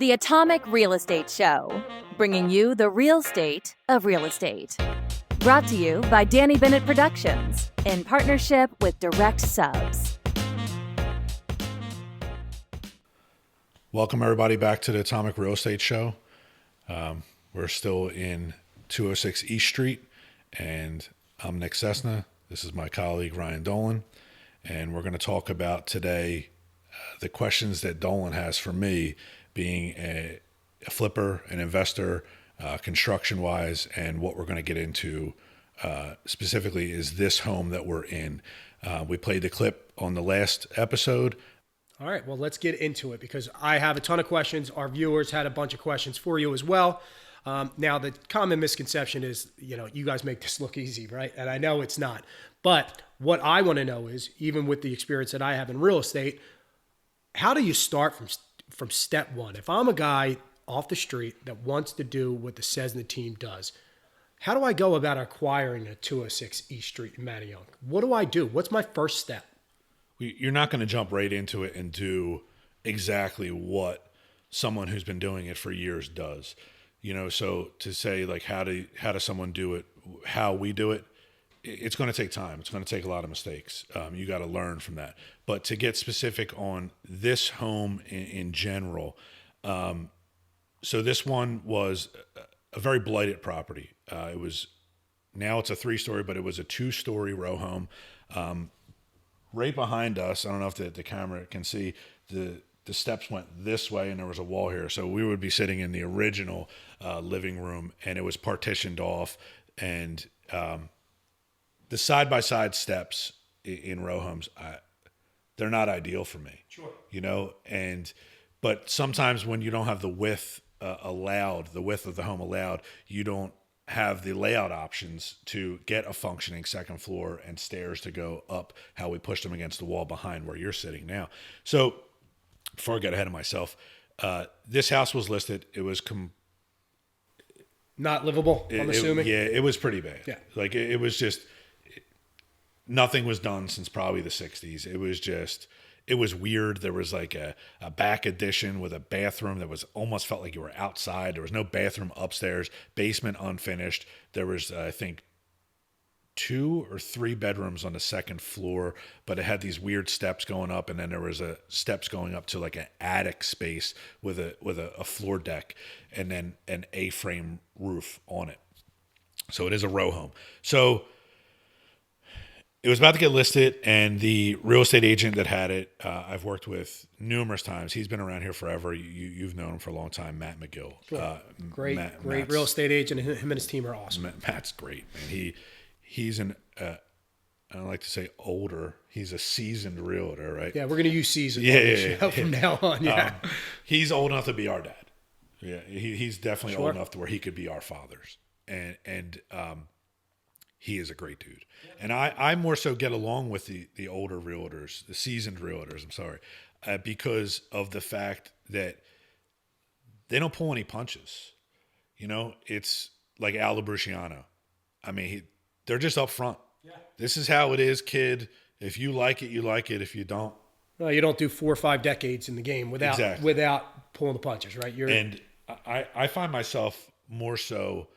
The Atomic Real Estate Show, bringing you the real state of real estate. Brought to you by Danny Bennett Productions in partnership with Direct Subs. Welcome everybody back to the Atomic Real Estate Show. We're still in 206 East Street, and I'm Nick Cessna. This is my colleague Ryan Dolan, and we're going to talk about today the questions that Dolan has for me, being a flipper, an investor, construction-wise, and what we're going to get into specifically is this home that we're in. We played the clip on the last episode. All right, well, let's get into it because I have a ton of questions. Our viewers had a bunch of questions for you as well. Now, the common misconception is, you guys make this look easy, right? And I know it's not. But what I want to know is, even with the experience that I have in real estate, how do you start from step one? If I'm a guy off the street that wants to do what the Cessna team does, how do I go about acquiring a 206 East Street in Manayunk? What do I do? What's my first step? You're not going to jump right into it and do exactly what someone who's been doing it for years does. So to say like how does someone do it, how we do it, it's going to take time. It's going to take a lot of mistakes. You got to learn from that. But to get specific on this home in general, so this one was a very blighted property. Now it's a 3-story, but it was a 2-story row home. Right behind us, I don't know if the camera can see, the steps went this way and there was a wall here. So we would be sitting in the original living room, and it was partitioned off, and the side-by-side steps in row homes, they're not ideal for me. Sure. But sometimes when you don't have the width the width of the home allowed, you don't have the layout options to get a functioning second floor and stairs to go up how we pushed them against the wall behind where you're sitting now. So before I get ahead of myself, this house was listed. It was not livable, I'm assuming? It was pretty bad. Yeah. Like it was just, nothing was done since probably the 60s. It was weird. There was like a back addition with a bathroom that was almost felt like you were outside. There was no bathroom upstairs, basement unfinished. There was, I think, 2 or 3 bedrooms on the second floor, but it had these weird steps going up, and then there was steps going up to like an attic space with a floor deck, and then an A-frame roof on it. So it is a row home. So it was about to get listed, and the real estate agent that had it, I've worked with numerous times. He's been around here forever. You've known him for a long time, Matt McGill. Sure. Great real estate agent. Him and his team are awesome. Matt's great, man. He's I don't like to say older. He's a seasoned realtor, right? Yeah, we're going to use seasoned from now on. Yeah, he's old enough to be our dad. Yeah, he's definitely Sure. old enough to where he could be our fathers, and he is a great dude. And I more so get along with the older realtors, the seasoned realtors, because of the fact that they don't pull any punches. It's like Al Lubriciano. I mean, they're just up front. Yeah. This is how it is, kid. If you like it, you like it. If you don't. No, you don't do 4 or 5 decades in the game without pulling the punches, right? And I find myself more so,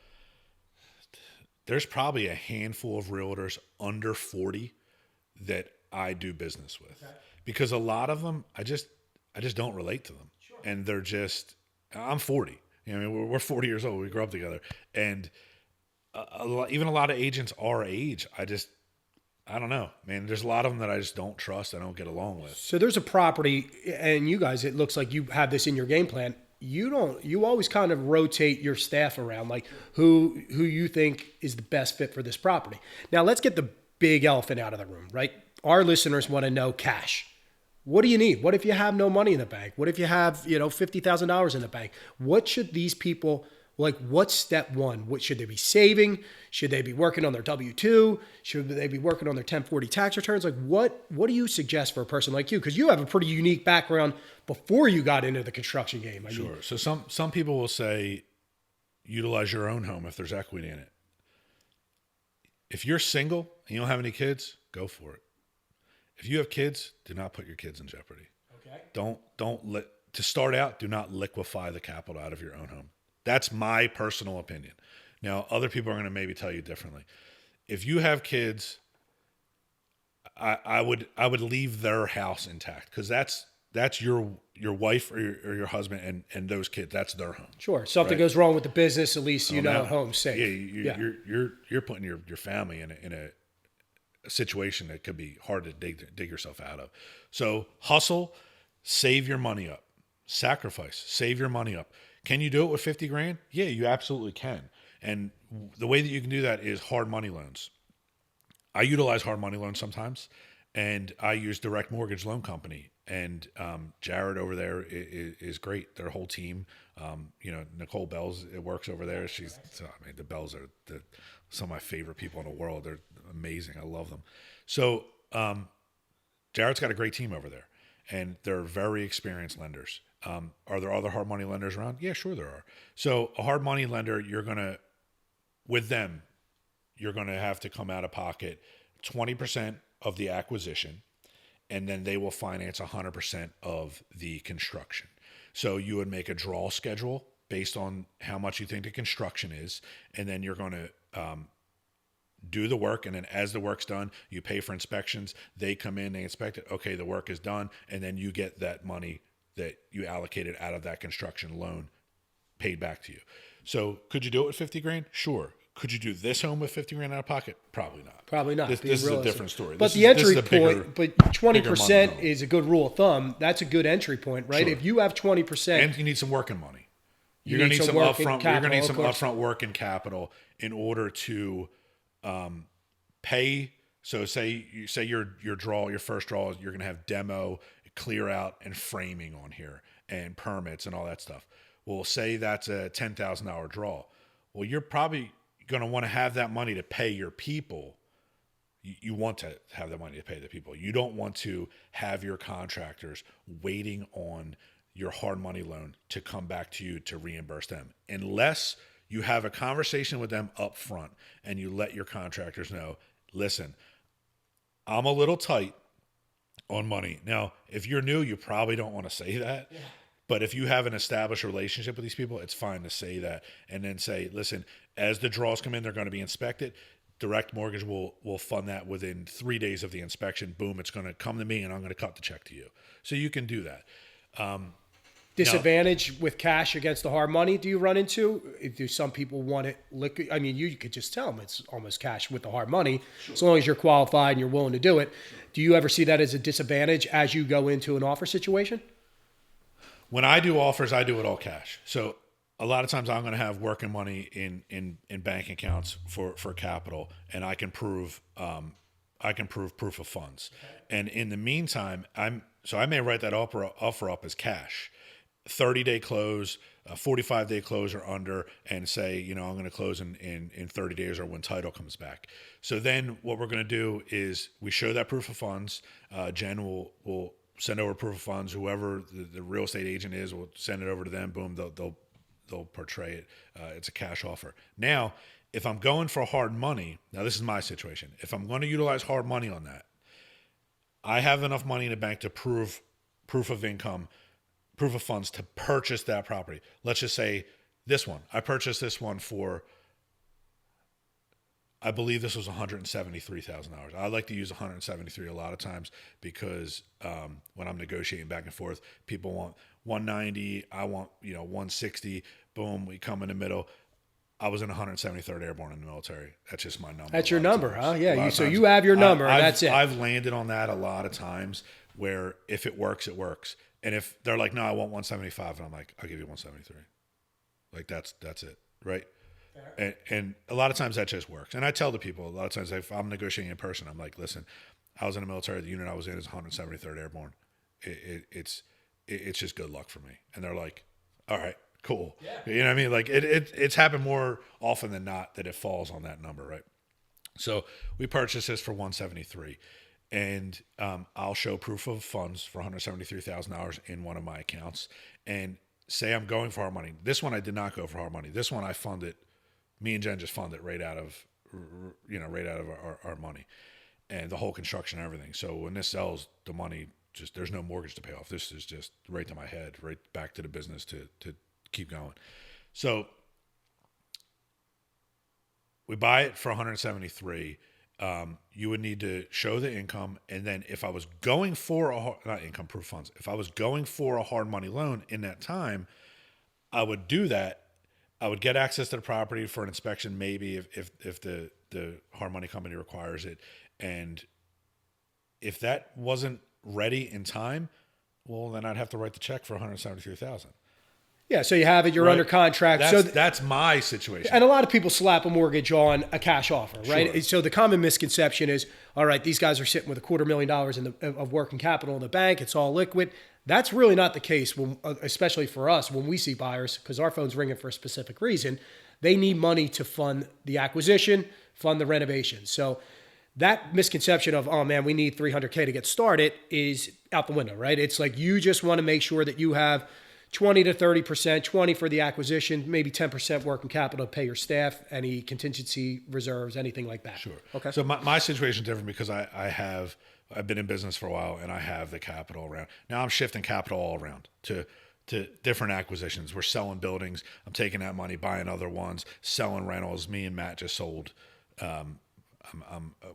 there's probably a handful of realtors under 40 that I do business with, because a lot of them, I just don't relate to them. Sure. And they're just, I'm 40. We're 40 years old. We grew up together. And even a lot of agents our age, I don't know, man. There's a lot of them that I just don't trust. I don't get along with. So there's a property, and you guys, it looks like you have this in your game plan. You always kind of rotate your staff around, like who you think is the best fit for this property. Now let's get the big elephant out of the room, right? Our listeners want to know cash. What do you need? What if you have no money in the bank? What if you have, $50,000 in the bank? What should these people, what's step one? What should they be saving? Should they be working on their W-2? Should they be working on their 1040 tax returns? What do you suggest for a person like you? Because you have a pretty unique background before you got into the construction game. Sure. So some people will say, utilize your own home if there's equity in it. If you're single and you don't have any kids, go for it. If you have kids, do not put your kids in jeopardy. Okay. to start out, do not liquefy the capital out of your own home. That's my personal opinion. Now, other people are going to maybe tell you differently. If you have kids, I would leave their house intact, because that's your wife or your husband and those kids. That's their home. Sure. Something goes wrong with the business, at least you know home's safe. Yeah, you're putting your family in a situation that could be hard to dig yourself out of. So hustle, save your money up, sacrifice, save your money up. Can you do it with 50 grand? Yeah, you absolutely can. And the way that you can do that is hard money loans. I utilize hard money loans sometimes, and I use Direct Mortgage Loan Company. And Jared over there is great. Their whole team, Nicole Bells, it works over there. The Bells are some of my favorite people in the world. They're amazing. I love them. So Jared's got a great team over there, and they're very experienced lenders. Are there other hard money lenders around? Yeah, sure there are. So a hard money lender, with them, you're going to have to come out of pocket 20% of the acquisition, and then they will finance 100% of the construction. So you would make a draw schedule based on how much you think the construction is, and then you're going to do the work, and then as the work's done, you pay for inspections. They come in, they inspect it. Okay, the work is done, and then you get that money that you allocated out of that construction loan paid back to you. So could you do it with 50 grand? Sure. Could you do this home with 50 grand out of pocket? Probably not. Probably not. This is a different story. But the entry point, but 20% is a good rule of thumb. That's a good entry point, right? Sure. If you have 20%, and you need some working money. You're going to need some upfront. You're going to need some upfront working capital in order to pay. So say your first draw, you're going to have demo, clear out, and framing on here, and permits and all that stuff. Well, say that's a $10,000 draw. Well, you're probably going to want to have that money to pay your people. You want to have the money to pay the people. You don't want to have your contractors waiting on your hard money loan to come back to you to reimburse them, unless you have a conversation with them up front and you let your contractors know, listen, I'm a little tight on money. Now, if you're new, you probably don't want to say that. Yeah. But if you have an established relationship with these people, it's fine to say that, and then say, listen, as the draws come in, they're going to be inspected. Direct Mortgage will fund that within 3 days of the inspection. Boom, it's going to come to me, and I'm going to cut the check to you. So you can do that. Disadvantage with cash against the hard money do you run into? Do some people want it liquid? I mean, you could just tell them it's almost cash with the hard money, sure, as long as you're qualified and you're willing to do it. Sure. Do you ever see that as a disadvantage as you go into an offer situation? When I do offers, I do it all cash. So a lot of times I'm going to have working money in bank accounts for capital, and I can prove proof of funds. Okay. And in the meantime, I may write that offer up as cash, 30-day close, 45-day close or under, and say, I'm going to close in 30 days or when title comes back. So then what we're going to do is we show that proof of funds. Jen will send over proof of funds. Whoever the real estate agent is will send it over to them. Boom, they'll portray it. It's a cash offer. Now, if I'm going for hard money, now this is my situation. If I'm going to utilize hard money on that, I have enough money in the bank to prove proof of income, proof of funds to purchase that property. Let's just say this one. I purchased this one for, I believe this was $173,000. I like to use 173 a lot of times because when I'm negotiating back and forth, people want 190. I want 160. Boom, we come in the middle. I was in 173rd Airborne in the military. That's just my number. That's your number, huh? Yeah. So you have your number, and that's it. I've landed on that a lot of times where if it works, it works. And if they're like, no, I want 175, and I'm like, I'll give you 173. Like that's it, right? And a lot of times that just works. And I tell the people a lot of times if I'm negotiating in person, I'm like, listen, I was in the military. The unit I was in is 173rd Airborne. It's just good luck for me. And they're like, all right, cool. Yeah. You know what I mean? Like it's happened more often than not that it falls on that number, right? So we purchased this for 173, and I'll show proof of funds for $173,000 in one of my accounts, and say I'm going for hard money. This one I did not go for hard money. This one I funded. Me and Jen just funded right out of our money, and the whole construction and everything. So when this sells, the money there's no mortgage to pay off. This is just right to my head, right back to the business to keep going. So we buy it for 173. You would need to show the income, and then if I was going for not income proof funds, if I was going for a hard money loan in that time, I would do that. I would get access to the property for an inspection, maybe if the hard money company requires it, and if that wasn't ready in time, well, then I'd have to write the check for 173,000. Yeah, so you have it, you're Right. under contract. That's my situation. And a lot of people slap a mortgage on a cash offer, right? Sure. So the common misconception is, all right, these guys are sitting with $250,000 of working capital in the bank. It's all liquid. That's really not the case, especially for us when we see buyers, because our phone's ringing for a specific reason. They need money to fund the acquisition, fund the renovation. So that misconception of, oh man, we need $300K to get started is out the window, right? It's like you just want to make sure that you have 20 to 30%, 20 for the acquisition, maybe 10% working capital to pay your staff, any contingency reserves, anything like that. Sure. Okay. So my situation is different because I've been in business for a while and I have the capital around. Now I'm shifting capital all around to different acquisitions. We're selling buildings. I'm taking that money, buying other ones, selling rentals. Me and Matt just sold.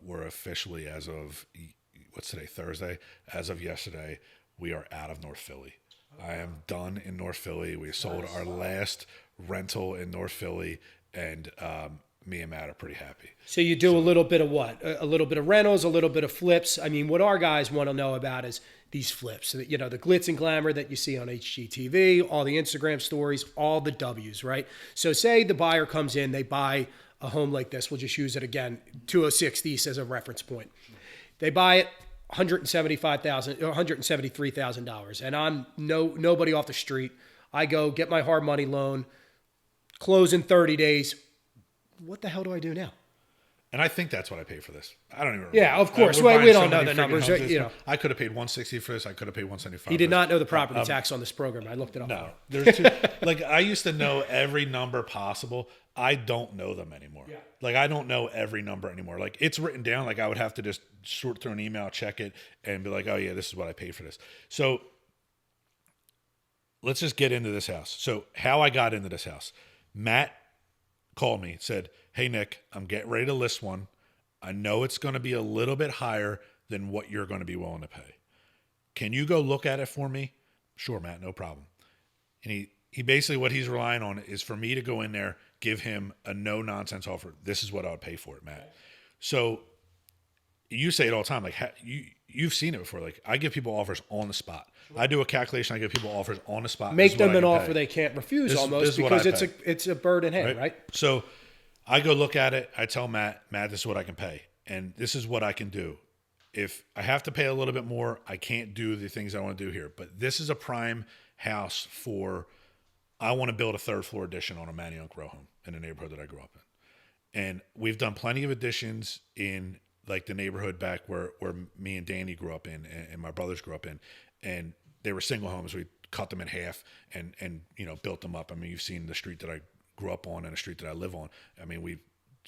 We're officially, as of what's today, Thursday. As of yesterday, we are out of North Philly. I am done in North Philly. We sold our last rental in North Philly, and me and Matt are pretty happy. So you do a little bit of what? A little bit of rentals, a little bit of flips. I mean, what our guys want to know about is these flips. You know, the glitz and glamour that you see on HGTV, all the Instagram stories, all the W's, right? So say the buyer comes in, they buy a home like this. We'll just use it again, 206 East as a reference point. They buy it $173,000, and I'm nobody off the street. I go get my hard money loan, close in 30 days. What the hell do I do now? And I think that's what I paid for this. I don't even remember. Yeah, of course. We're We buying don't know many the freaking numbers. houses. You know. I could have paid 160 for this. I could have paid 175. He did for not this. know the property tax on this program. I looked it up. No, there's two. Like I used to know every number possible. I don't know them anymore. Yeah. Like I don't know every number anymore. Like it's written down. Like I would have to just sort through an email, check it, and be like, oh yeah, this is what I paid for this. So let's just get into this house. So how I got into this house, Matt called me, said, hey Nick, I'm getting ready to list one. I know it's going to be a little bit higher than what you're going to be willing to pay. Can you go look at it for me? Sure, Matt, no problem. And he basically, what he's relying on is for me to go in there, give him a no nonsense offer. This is what I would pay for it, Matt. So you say it all the time. Like you've seen it before. Like I give people offers on the spot. I do a calculation. I give people offers on the spot. Make them an offer they can't refuse almost because it's a bird in hand, right? So I go look at it. I tell Matt, this is what I can pay. And this is what I can do. If I have to pay a little bit more, I can't do the things I want to do here. But this is a prime house for, I want to build a third floor addition on a Manayunk row home in the neighborhood that I grew up in. And we've done plenty of additions in like the neighborhood back where me and Danny grew up in and my brothers grew up in. And they were single homes. We cut them in half and built them up. I mean, you've seen the street that I grew up on and the street that I live on. I mean, we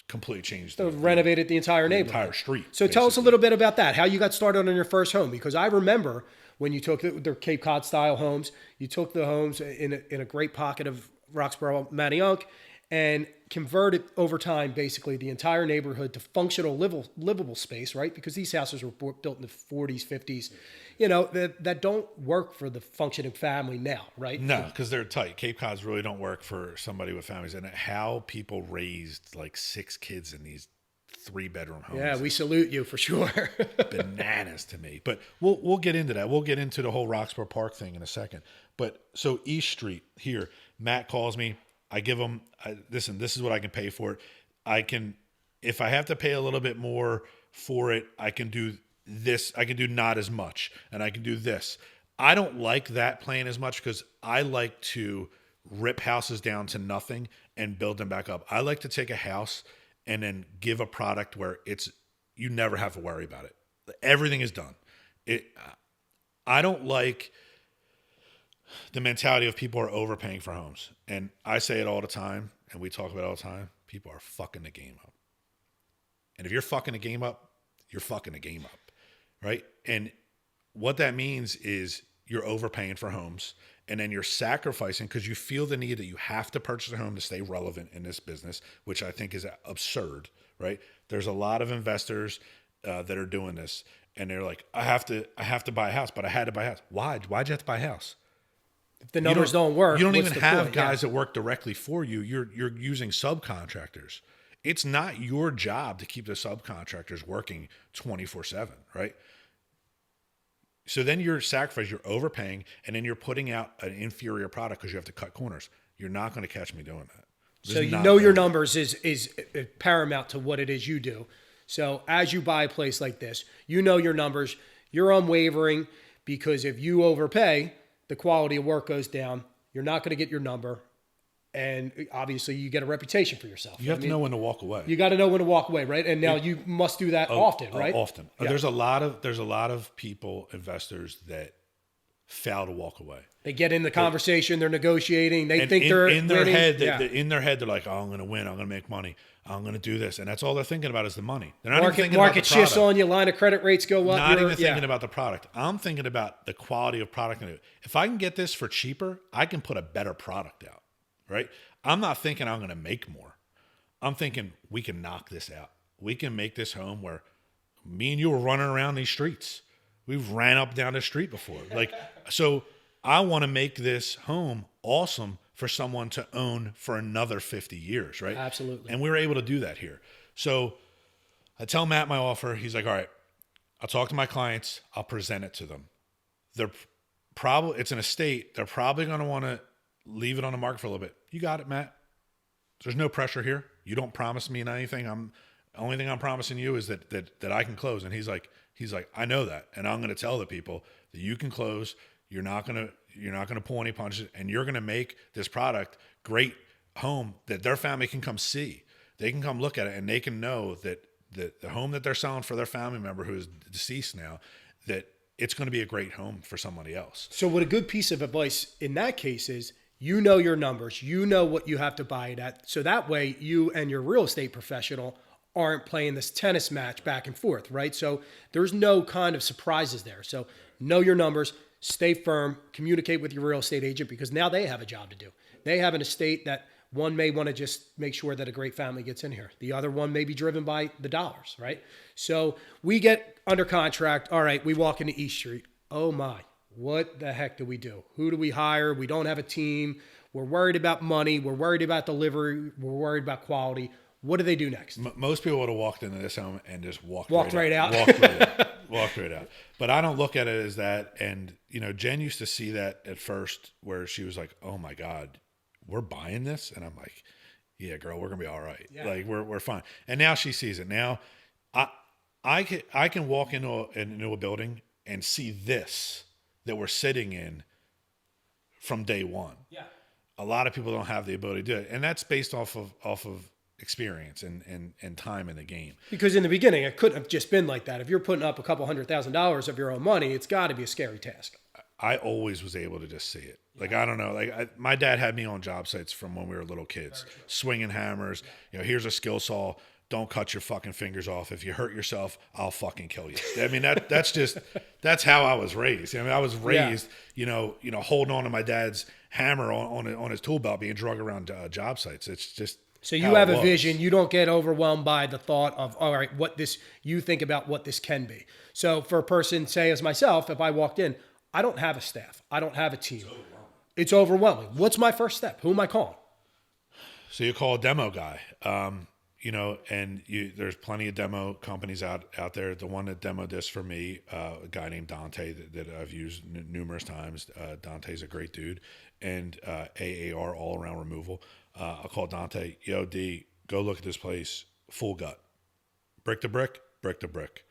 completely changed. Renovated the entire neighborhood. Entire street. So tell us a little bit about that, how you got started on your first home. Because I remember when you took the Cape Cod style homes, you took the homes in a great pocket of Roxborough, Manayunk, and converted over time basically the entire neighborhood to functional livable space, right? Because these houses were built in the 40s, 50s, that don't work for the functioning family now, right? No, because they're tight. Cape Cods really don't work for somebody with families. And how people raised like 6 kids in these 3-bedroom homes. Yeah, we salute you for sure. Bananas to me. But we'll get into that. We'll get into the whole Roxborough Park thing in a second. But so East Street here, Matt calls me. I give him, listen, this is what I can pay for it. I can, if I have to pay a little bit more for it, I can do this. I can do not as much, and I can do this. I don't like that plan as much because I like to rip houses down to nothing and build them back up. I like to take a house and then give a product where you never have to worry about it. Everything is done. I don't like the mentality of people are overpaying for homes. And I say it all the time, and we talk about it all the time. People are fucking the game up. And if you're fucking the game up, you're fucking the game up, right? And what that means is you're overpaying for homes, and then you're sacrificing because you feel the need that you have to purchase a home to stay relevant in this business, which I think is absurd, right? There's a lot of investors that are doing this, and they're like, I have to buy a house, but I had to buy a house. Why'd you have to buy a house? If the numbers don't work, You don't what's even the have point? guys that work directly for you. You're using subcontractors. It's not your job to keep the subcontractors working 24/7, right? So then you're sacrificing, you're overpaying, and then you're putting out an inferior product because you have to cut corners. You're not going to catch me doing that. So you know your numbers is paramount to what it is you do. So as you buy a place like this, you know your numbers. You're unwavering because if you overpay, the quality of work goes down. You're not going to get your number. And obviously you get a reputation for yourself. You have to know when to walk away. You got to know when to walk away, right? And now you must do that often, right? Often. Yeah. There's a lot of people, investors that fail to walk away. They get in the conversation, they're negotiating, they And think they're in their winning. head. Yeah. In their head, they're like, "Oh, I'm going to win. I'm going to make money. I'm going to do this," and that's all they're thinking about is the money. They're not even thinking about the market shifts product. on you, line of credit rates go up. Not even thinking about the product. I'm thinking about the quality of product. If I can get this for cheaper, I can put a better product out, right? I'm not thinking I'm going to make more. I'm thinking we can knock this out. We can make this home where me and you were running around these streets. We've ran up and down the street before. So I want to make this home awesome for someone to own for another 50 years, right? Absolutely. And we were able to do that here. So I tell Matt my offer. He's like, all right, I'll talk to my clients. I'll present it to them. It's an estate. They're probably going to want to leave it on the market for a little bit. You got it, Matt. There's no pressure here. You don't promise me anything. The only thing I'm promising you is that I can close. And he's like, I know that. And I'm going to tell the people that you can close. You're not going to pull any punches, and you're going to make this product great home that their family can come see. They can come look at it, and they can know that the home that they're selling for their family member who is deceased now, that it's going to be a great home for somebody else. So what a good piece of advice in that case is, you know your numbers, you know what you have to buy it at. So that way you and your real estate professional aren't playing this tennis match back and forth, right? So there's no kind of surprises there. So know your numbers, stay firm, communicate with your real estate agent because now they have a job to do. They have an estate that one may want to just make sure that a great family gets in here. The other one may be driven by the dollars, right? So we get under contract. All right, we walk into East Street. Oh my. What the heck do we do? Who do we hire? We don't have a team. We're worried about money. We're worried about delivery. We're worried about quality. What do they do next? Most people would have walked into this home and just walked right out. Walked right out. But I don't look at it as that. And, Jen used to see that at first where she was like, oh my God, we're buying this? And I'm like, yeah, girl, we're going to be all right. Yeah. Like we're fine. And now she sees it. Now I can walk into a building and see this that we're sitting in from day one. Yeah. A lot of people don't have the ability to do it. And that's based off of experience and time in the game. Because in the beginning, it couldn't have just been like that. If you're putting up a couple $100,000 of your own money, it's got to be a scary task. I always was able to just see it. Like, I don't know. My dad had me on job sites from when we were little kids, swinging hammers. Here's a skill saw. Don't cut your fucking fingers off. If you hurt yourself, I'll fucking kill you. I mean, that's how I was raised. I was raised, holding on to my dad's hammer on his tool belt, being drug around job sites. It's just. So you have a vision. You don't get overwhelmed by the thought of, all right, you think about what this can be. So for a person, say as myself, if I walked in, I don't have a staff. I don't have a team. It's overwhelming. What's my first step? Who am I calling? So you call a demo guy. There's plenty of demo companies out there. The one that demoed this for me, a guy named Dante that I've used numerous times. Dante's a great dude, and AAR, all around removal. I'll call Dante. Yo, D, go look at this place. Full gut, brick to brick, brick to brick.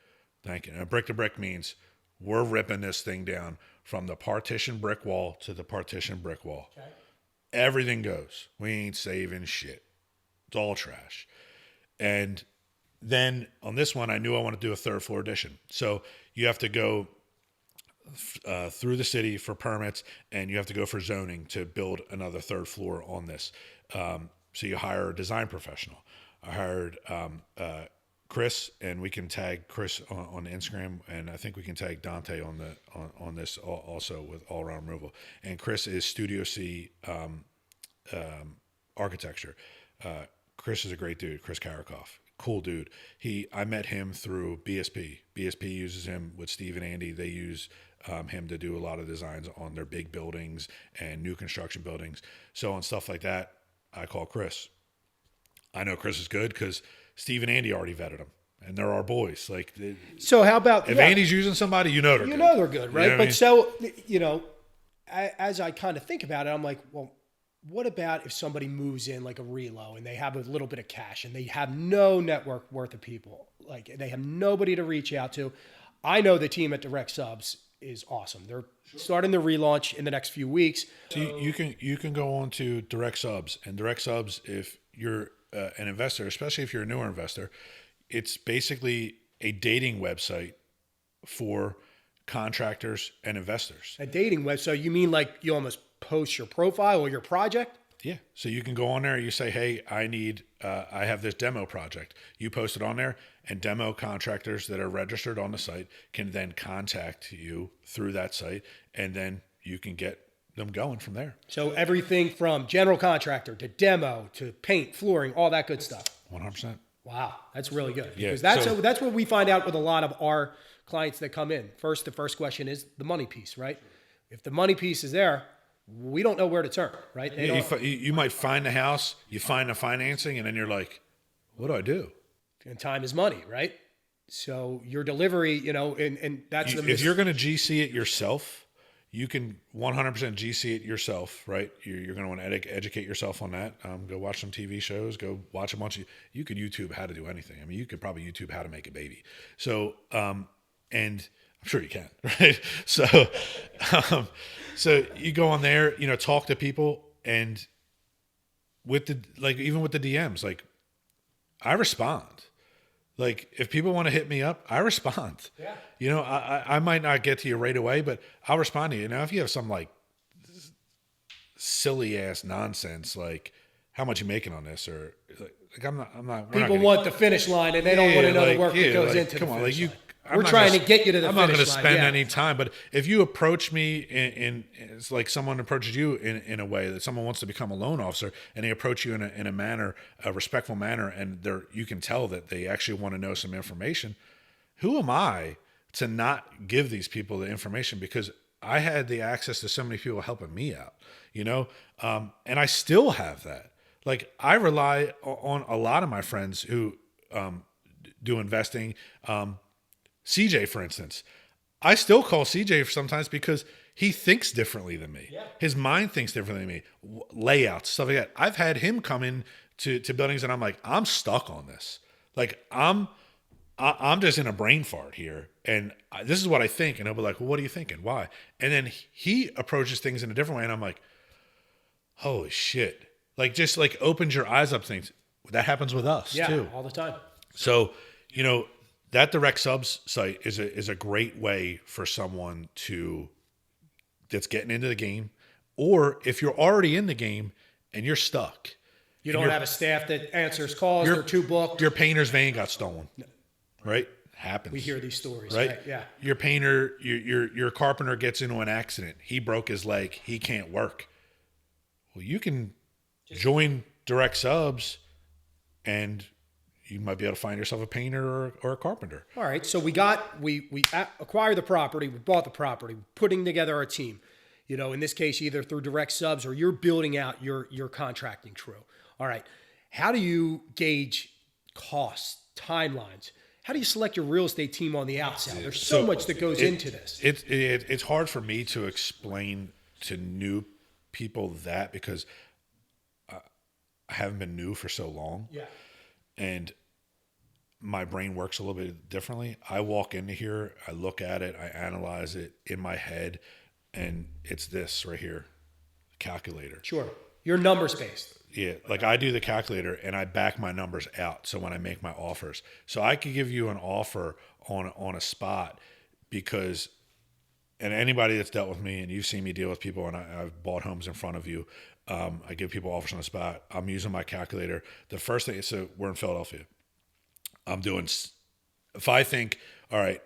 Thank you. And brick to brick means we're ripping this thing down from the partition brick wall to the partition brick wall. Okay. Everything goes. We ain't saving shit. It's all trash. And then on this one, I knew I wanted to do a third floor addition. So you have to go through the city for permits, and you have to go for zoning to build another third floor on this. So you hire a design professional. I hired Chris, and we can tag Chris on Instagram, and I think we can tag Dante on this also with All Around Removal. And Chris is Studio C architecture. Chris is a great dude. Chris Karakoff, cool dude. I met him through BSP. BSP uses him with Steve and Andy. They use him to do a lot of designs on their big buildings and new construction buildings. So on stuff like that, I call Chris. I know Chris is good because Steve and Andy already vetted him, and they're our boys. Like, So how about if Andy's using somebody, you know they're you good. know they're good, right? You know what I But mean? so as I kind of think about it, I'm like, well, what about if somebody moves in like a relo and they have a little bit of cash and they have no network worth of people, like they have nobody to reach out to? I know the team at Direct Subs is awesome. They're starting the relaunch in the next few weeks. So you can go on to Direct Subs, and Direct Subs, if you're an investor, especially if you're a newer investor, it's basically a dating website for contractors and investors. A dating web. So you mean like you almost post your profile or your project? Yeah. So you can go on there, you say, hey, I have this demo project. You post it on there, and demo contractors that are registered on the site can then contact you through that site, and then you can get them going from there. So everything from general contractor to demo to paint, flooring, all that good stuff. 100%. Wow, that's really good. Yeah, Because that's so- that's what we find out with a lot of our clients that come in. The first question is the money piece, right? If the money piece is there, we don't know where to turn, right? They Yeah, don't- you might find the house, you find the financing, and then you're like, what do I do? and time is money, right? So your delivery, and that's If you're going to GC it yourself, you can 100% GC it yourself, right? You're going to want to educate yourself on that. Go watch some TV shows. Go watch a bunch of. You could YouTube how to do anything. I mean, you could probably YouTube how to make a baby. So, and I'm sure you can, right? So you go on there, talk to people, and even with the DMs, like I respond. Like, if people want to hit me up, I respond. Yeah. I might not get to you right away, but I'll respond to you. Now, if you have some like silly ass nonsense, like how much you making on this, or like I'm not. We're not People gonna, want the finish line and they don't want to know the work that goes into come the on, finish like line. I'm We're not trying gonna- to get you to the I'm finish not going to line, spend yeah. any time, but if you approach me in it's like someone approaches you in a way that someone wants to become a loan officer, and they approach you in a manner, a respectful manner, and you can tell that they actually want to know some information. Who am I to not give these people the information? Because I had the access to so many people helping me out, and I still have that. Like, I rely on a lot of my friends who do investing. CJ, for instance, I still call CJ sometimes because he thinks differently than me. Yeah. His mind thinks differently than me. Layouts, stuff like that. I've had him come in to buildings and I'm like, I'm stuck on this. Like, I'm just in a brain fart here, and this is what I think. And he'll be like, well, what are you thinking? Why? And then he approaches things in a different way, and I'm like, holy shit. Like, just like opens your eyes up to things. That happens with us too. All the time. So, that Direct Subs site is a great way for someone that's getting into the game, or if you're already in the game and you're stuck. You don't have a staff that answers calls. They're too booked. Your painter's van got stolen, right? Happens. We hear these stories, right? right? Yeah. Your painter, your carpenter gets into an accident. He broke his leg. He can't work. Well, you can join Direct Subs, and you might be able to find yourself a painter or a carpenter. All right. So we acquired the property. We bought the property. We're putting together our team. In this case, either through Direct Subs or you're building out your contracting crew. All right. How do you gauge costs, timelines? How do you select your real estate team on the outside? There's so much that goes into this. It's hard for me to explain to new people that, because I haven't been new for so long. Yeah. And my brain works a little bit differently. I walk into here, I look at it, I analyze it in my head, and it's this right here, calculator. Sure. You're numbers based. Yeah, like I do the calculator and I back my numbers out. So when I make my offers, so I could give you an offer on a spot, because, and anybody that's dealt with me and you've seen me deal with people, and I've bought homes in front of you, I give people offers on the spot. I'm using my calculator. The first thing, so we're in Philadelphia. if I think, all right,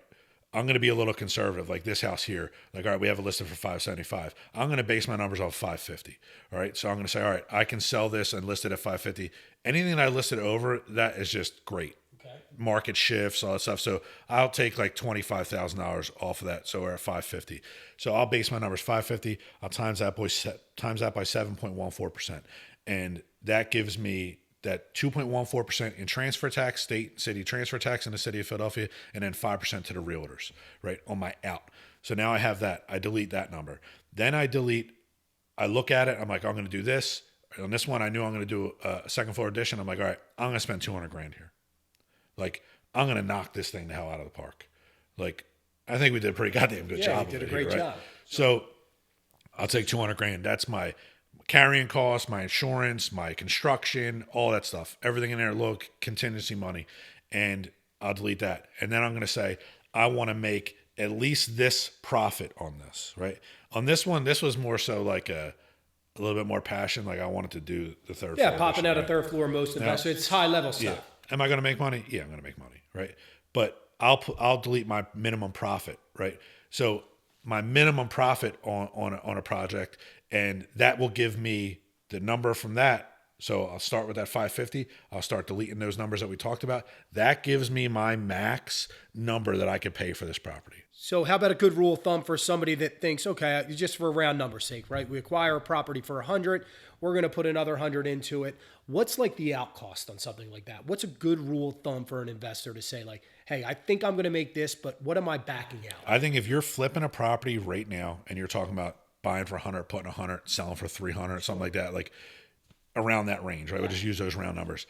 I'm going to be a little conservative, like this house here. Like, all right, we have it listed for 575. I'm going to base my numbers off 550. All right, so I'm going to say, all right, I can sell this and list it at 550. Anything that I listed over, that is just great. Okay. Market shifts, all that stuff. So I'll take like $25,000 off of that. So we're at 550. So I'll base my numbers 550. I'll times that by 7.14%, and that gives me that 2.14% in transfer tax, state, city transfer tax in the city of Philadelphia, and then 5% to the realtors, right, on my out. So now I have that. I delete that number. Then I look at it. I'm like, I'm going to do this. On this one, I knew I'm going to do a second floor addition. I'm like, all right, I'm going to spend $200,000 here. Like, I'm going to knock this thing the hell out of the park. Like, I think we did a pretty goddamn good job. You did a great job. So I'll take $200,000. That's my carrying costs, my insurance, my construction, all that stuff, everything in there, look, contingency money, and I'll delete that. And then I'm going to say, I want to make at least this profit on this, right? On this one, this was more so like a little bit more passion. Like I wanted to do the third floor. Yeah, popping out a third floor, most investors. It's high level stuff. Yeah. Am I going to make money? Yeah, I'm going to make money, right? But I'll delete my minimum profit, right? So my minimum profit on a project, and that will give me the number from that. So I'll start with that 550. I'll start deleting those numbers that we talked about. That gives me my max number that I could pay for this property. So how about a good rule of thumb for somebody that thinks, okay, just for round number sake, right? We acquire a property for 100. We're going to put another 100 into it. What's like the out cost on something like that? What's a good rule of thumb for an investor to say like, hey, I think I'm going to make this, but what am I backing out? I think if you're flipping a property right now and you're talking about buying for 100, putting 100, selling for 300, something like that, like around that range, right? We'll just use those round numbers.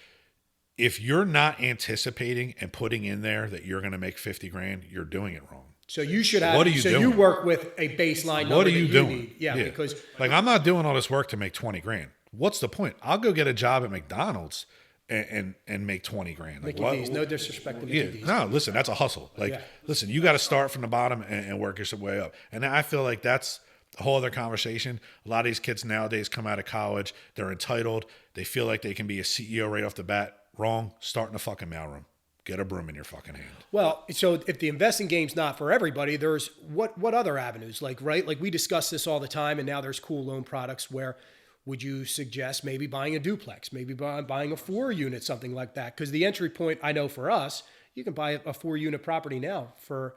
If you're not anticipating and putting in there that you're going to make 50 grand, you're doing it wrong. So you should have. What are you doing? You work with a baseline number. What are you doing? Need. Yeah, because like I'm not doing all this work to make 20 grand. What's the point? I'll go get a job at McDonald's and make 20 grand. Like, Mickey D's, no disrespect to Mickey D's. No, listen, that's a hustle. Like, listen, you got to start from the bottom and work your way up. And I feel like that's a whole other conversation. A lot of these kids nowadays come out of college, they're entitled, they feel like they can be a CEO right off the bat. Wrong. Start in a fucking mailroom. Get a broom in your fucking hand. Well, so if the investing game's not for everybody, there's what other avenues? Like, right? Like we discuss this all the time, and now there's cool loan products where would you suggest maybe buying a duplex, maybe buying a 4-unit, something like that? Because the entry point, I know for us, you can buy a 4-unit property now for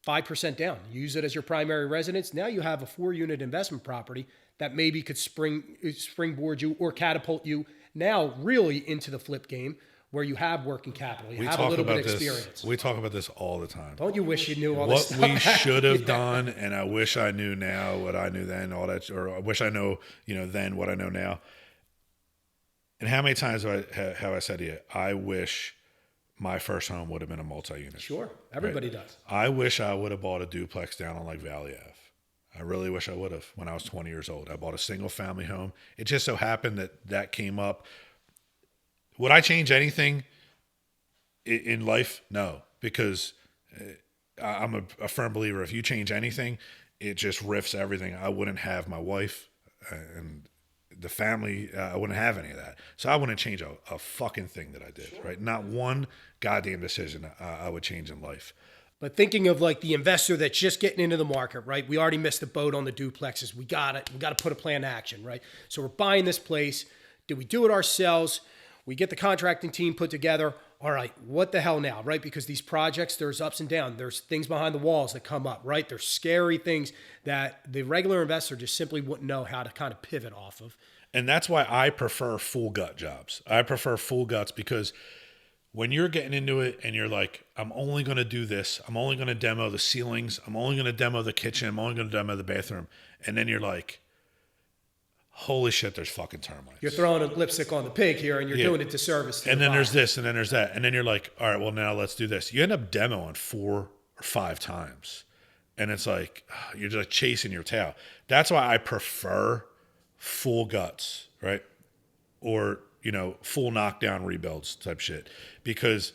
5% down. Use it as your primary residence. Now you have a 4-unit investment property that maybe could springboard you or catapult you now really into the flip game, where you have working capital, you have a little bit of experience. We talk about this all the time. Don't you wish you knew all this stuff? What we should have done, and I wish I knew now what I knew then, all that, or I wish I know, then what I know now. And how many times have I said to you, I wish my first home would have been a multi-unit. Sure, everybody does. I wish I would have bought a duplex down on like Valley Ave. I really wish I would have when I was 20 years old. I bought a single family home. It just so happened that came up. Would I change anything in life? No, because I'm a firm believer. If you change anything, it just riffs everything. I wouldn't have my wife and the family. I wouldn't have any of that. So I wouldn't change a fucking thing that I did, right? Not one goddamn decision I would change in life. But thinking of like the investor that's just getting into the market, right? We already missed the boat on the duplexes. We got it. We got to put a plan to action, right? So we're buying this place. Do we do it ourselves? We get the contracting team put together. All right, what the hell now, right? Because these projects, there's ups and downs. There's things behind the walls that come up, right? There's scary things that the regular investor just simply wouldn't know how to kind of pivot off of. And that's why I prefer full gut jobs. I prefer full guts because when you're getting into it and you're like, I'm only going to do this. I'm only going to demo the ceilings. I'm only going to demo the kitchen. I'm only going to demo the bathroom. And then you're like, holy shit, there's fucking termites. You're throwing a lipstick on the pig here, and you're doing it disservice to and then there's this, and then there's that. And then you're like, all right, well, now let's do this. You end up demoing 4 or 5 times. And it's like, you're just chasing your tail. That's why I prefer full guts, right? Or, full knockdown rebuilds type shit. Because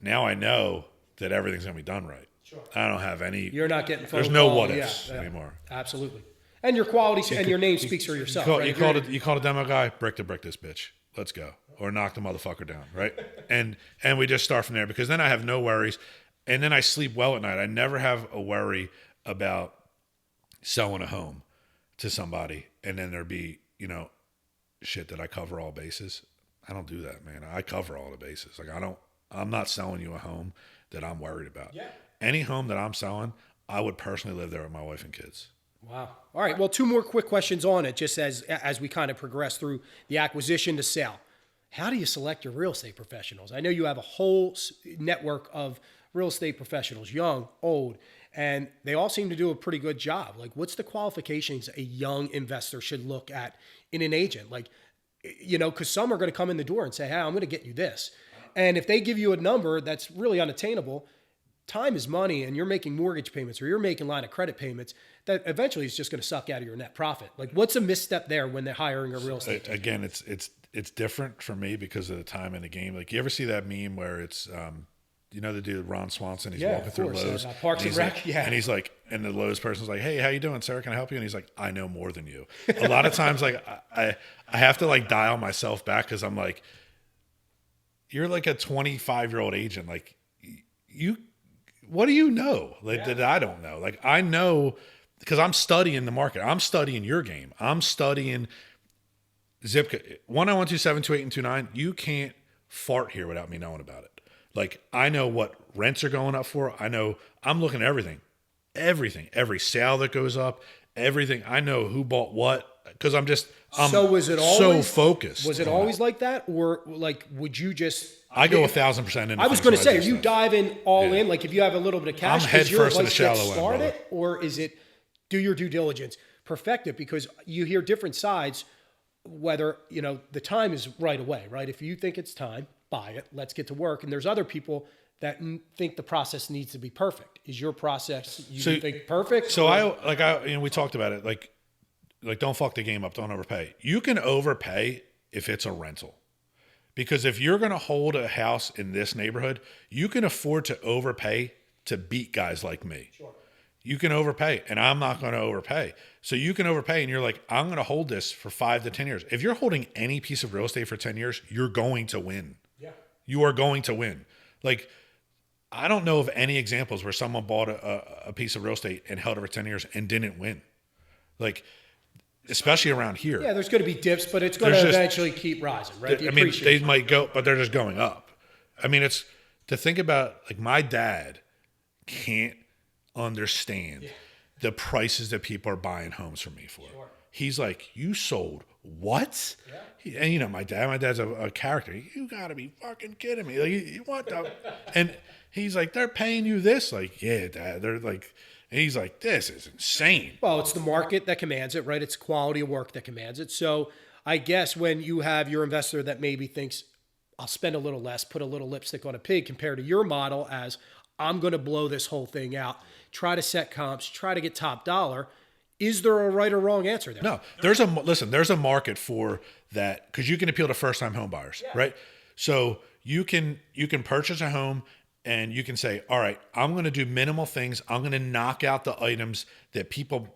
now I know that everything's going to be done right. Sure. I don't have any. You're not getting phone There's no what ifs anymore. Absolutely. And your quality and your name speaks for yourself. You called a demo guy, brick to brick this bitch. Let's go. or knock the motherfucker down, right? and we just start from there, because then I have no worries, and then I sleep well at night. I never have a worry about selling a home to somebody and then there'd be, shit that I cover all bases. I don't do that, man. I cover all the bases. Like I'm not selling you a home that I'm worried about. Yeah. Any home that I'm selling, I would personally live there with my wife and kids. Wow. All right. Well, 2 more quick questions on it, just as we kind of progress through the acquisition to sale. How do you select your real estate professionals? I know you have a whole network of real estate professionals, young, old, and they all seem to do a pretty good job. Like, what's the qualifications a young investor should look at in an agent? Like, because some are going to come in the door and say, hey, I'm going to get you this. And if they give you a number that's really unattainable, time is money, and you're making mortgage payments or you're making line of credit payments, that eventually is just going to suck out of your net profit. Like, what's a misstep there when they're hiring a real estate agent? Again, it's different for me because of the time in the game. Like, you ever see that meme where it's, the dude Ron Swanson, he's walking through Lowe's. Parks and Rec, And he's like, and the Lowe's person's like, hey, how you doing, sir? Can I help you? And he's like, I know more than you. A lot of times, like, I have to like dial myself back, because I'm like, you're like a 25-year-old agent. Like, what do you know that I don't know? Like, I know because I'm studying the market. I'm studying your game. I'm studying zip code 1912728 and 29. You can't fart here without me knowing about it. Like, I know what rents are going up for. I know I'm looking at everything, every sale that goes up, everything. I know who bought what, because I'm was it always so focused. Was it always like that, or like would you just? I go 1,000% in. I was going to say, are you diving all in? Like, if you have a little bit of cash, I'm head first in the shallow end, start brother. it, or is it do your due diligence, perfect it? Because you hear different sides. Whether the time is right away, right? If you think it's time, buy it. Let's get to work. And there's other people that think the process needs to be perfect. Is your process think perfect? So we talked about it. Like don't fuck the game up. Don't overpay. You can overpay if it's a rental, because if you're going to hold a house in this neighborhood, you can afford to overpay to beat guys like me. Sure. You can overpay, and I'm not going to overpay. So you can overpay, and you're like, I'm going to hold this for 5 to 10 years. If you're holding any piece of real estate for 10 years, you're going to win. Yeah. You are going to win. Like, I don't know of any examples where someone bought a piece of real estate and held it for 10 years and didn't win. Like, especially around here. Yeah, there's going to be dips, but it's going to eventually keep rising, right? They might go, but they're just going up. I mean, it's to think about, like, my dad can't understand the prices that people are buying homes from me for. Sure. He's like, you sold what? Yeah. And my dad's a character. You gotta be fucking kidding me. Like, you want the, and he's like, they're paying you this? Like, yeah, Dad. They're like, and he's like, this is insane. Well, it's the market that commands it, right? It's quality of work that commands it. So I guess when you have your investor that maybe thinks, I'll spend a little less, put a little lipstick on a pig, compared to your model as, I'm going to blow this whole thing out, try to set comps, try to get top dollar. Is there a right or wrong answer there? No, there's a market for that, because you can appeal to first-time home buyers, right? So you can purchase a home and you can say, all right, I'm going to do minimal things. I'm going to knock out the items that people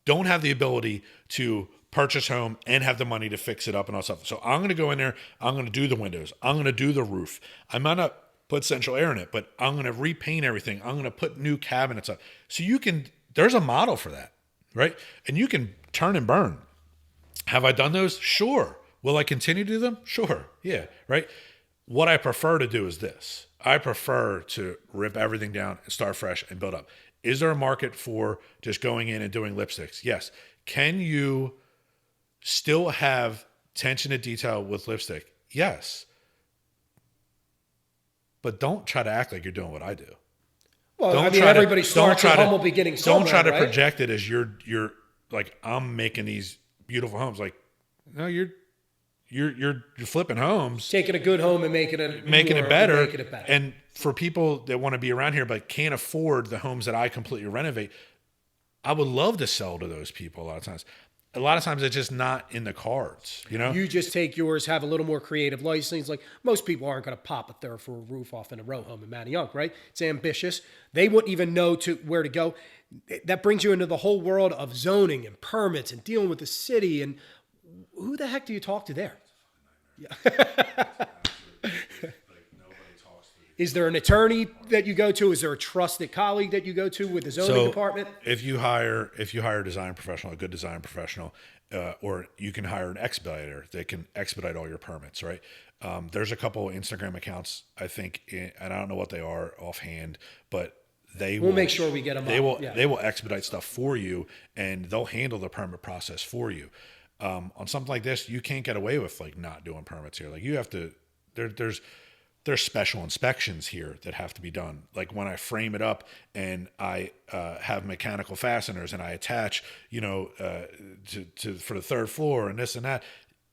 don't have the ability to purchase home and have the money to fix it up and all stuff. So I'm going to go in there. I'm going to do the windows. I'm going to do the roof. I might not put central air in it, but I'm going to repaint everything. I'm going to put new cabinets up. So there's a model for that, right? And you can turn and burn. Have I done those? Sure. Will I continue to do them? Sure. Yeah. Right. What I prefer to do is this. I prefer to rip everything down and start fresh and build up. Is there a market for just going in and doing lipsticks? Yes. Can you still have attention to detail with lipstick? Yes. But don't try to act like you're doing what I do. Well, everybody starts with humble beginnings. Don't try to project it as you're like, I'm making these beautiful homes. Like, no, you're flipping homes, taking a good home and making it better. And for people that want to be around here but can't afford the homes that I completely renovate, I would love to sell to those people. A lot of times it's just not in the cards, You just take yours, have a little more creative license. Like, most people aren't going to pop a third for a roof off in a row home in Manayunk, right? It's ambitious. They wouldn't even know where to go. That brings you into the whole world of zoning and permits and dealing with the city. And who the heck do you talk to there? Is there an attorney that you go to? Is there a trusted colleague that you go to with the zoning department? If you hire a design professional, a good design professional, or you can hire an expediter that can expedite all your permits, right? There's a couple Instagram accounts, I think, and I don't know what they are offhand, but we'll make sure we get them. They will expedite stuff for you, and they'll handle the permit process for you. On something like this, you can't get away with like not doing permits here. Like you have to. There's special inspections here that have to be done. Like when I frame it up and I have mechanical fasteners and I attach, for the third floor and this and that,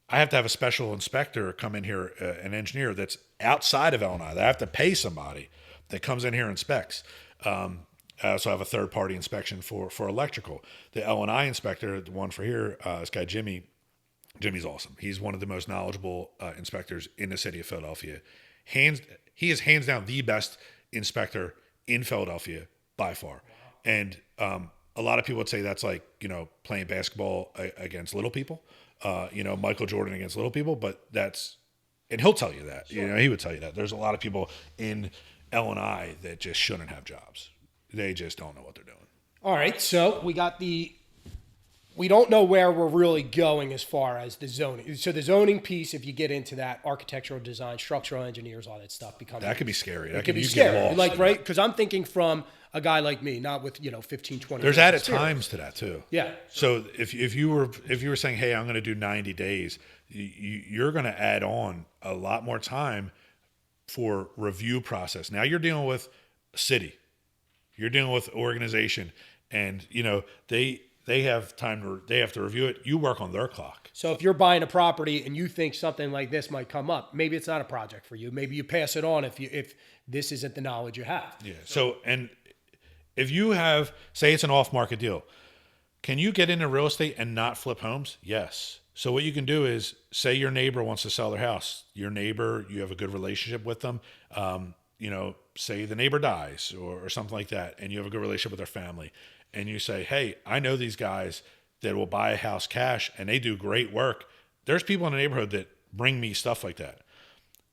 I have to have a special inspector come in here, an engineer that's outside of L&I. I have to pay somebody that comes in here and inspects. I also have a third party inspection for electrical. The L&I inspector, the one for here, this guy Jimmy's awesome. He's one of the most knowledgeable inspectors in the city of Philadelphia. He is hands down the best inspector in Philadelphia by far. Wow. And a lot of people would say that's like, playing basketball against little people, Michael Jordan against little people, but and he'll tell you that, sure. He would tell you that there's a lot of people in L&I that just shouldn't have jobs. They just don't know what they're doing. All right. So we don't know where we're really going as far as the zoning. So the zoning piece, if you get into that, architectural design, structural engineers, all that stuff becomes... That could be scary. That could be scary. Like, right? Because I'm thinking from a guy like me, not with, 15, 20 There's added times to that too. Yeah. So if you were saying, hey, I'm going to do 90 days, you're going to add on a lot more time for review process. Now you're dealing with a city. You're dealing with organization. And, they have time they have to review it. You work on their clock. So if you're buying a property and you think something like this might come up, maybe it's not a project for you. Maybe you pass it on if this isn't the knowledge you have. Yeah. So, and if you have, say it's an off-market deal, can you get into real estate and not flip homes? Yes. So what you can do is, say your neighbor wants to sell their house. Your neighbor, you have a good relationship with them. Say the neighbor dies or something like that, and you have a good relationship with their family. And you say, hey, I know these guys that will buy a house cash and they do great work. There's people in the neighborhood that bring me stuff like that.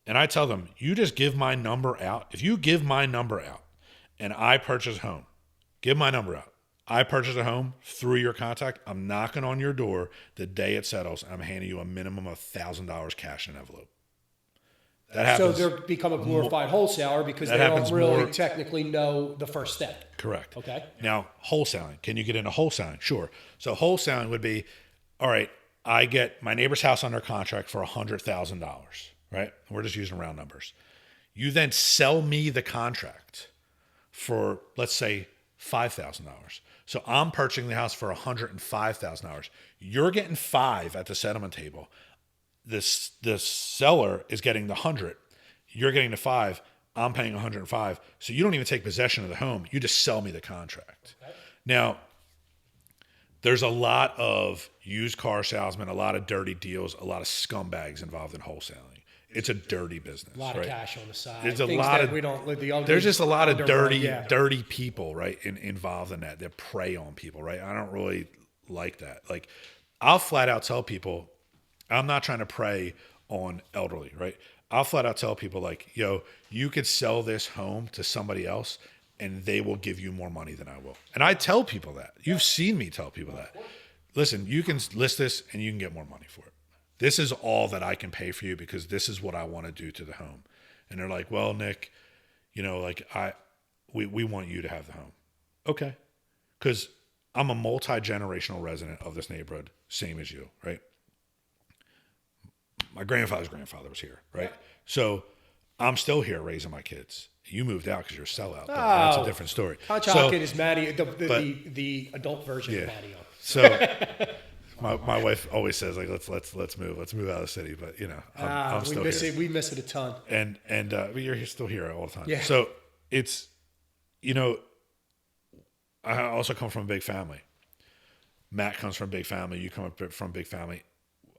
And I tell them, you just give my number out. If you give my number out and I purchase a home, give my number out. I purchase a home through your contact. I'm knocking on your door the day it settles. I'm handing you a minimum of $1,000 cash in an envelope. That happens. So they become a glorified wholesaler because they don't really technically know the first step. Correct. Okay. Now, wholesaling. Can you get into wholesaling? Sure. So wholesaling would be, all right, I get my neighbor's house under contract for $100,000, right? We're just using round numbers. You then sell me the contract for, let's say, $5,000. So I'm purchasing the house for $105,000. You're getting $5 at the settlement table. The seller is getting the 100. You're getting the 5. I'm paying 105. So you don't even take possession of the home. You just sell me the contract. Okay. Now, there's a lot of used car salesmen, a lot of dirty deals, a lot of scumbags involved in wholesaling. It's a dirty business. A lot of cash on the side. There's a lot of there's just a lot of dirty people, right, involved in that prey on people, right? I don't really like that. Like, I'll flat out tell people, I'm not trying to prey on elderly, right? I'll flat out tell people like, you could sell this home to somebody else and they will give you more money than I will. And I tell people that. You've seen me tell people that. Listen, you can list this and you can get more money for it. This is all that I can pay for you because this is what I want to do to the home. And they're like, well, Nick, we want you to have the home. Okay. Because I'm a multi-generational resident of this neighborhood, same as you, right? My grandfather's grandfather was here, right? So I'm still here raising my kids. You moved out because you're a sellout. But that's a different story. Conchockin is Maddie, the adult version of Maddie. So my wife always says like let's move out of the city, but I'm still here. We miss it a ton. And you're still here all the time. Yeah. So it's I also come from a big family. Matt comes from a big family. You come up from a big family.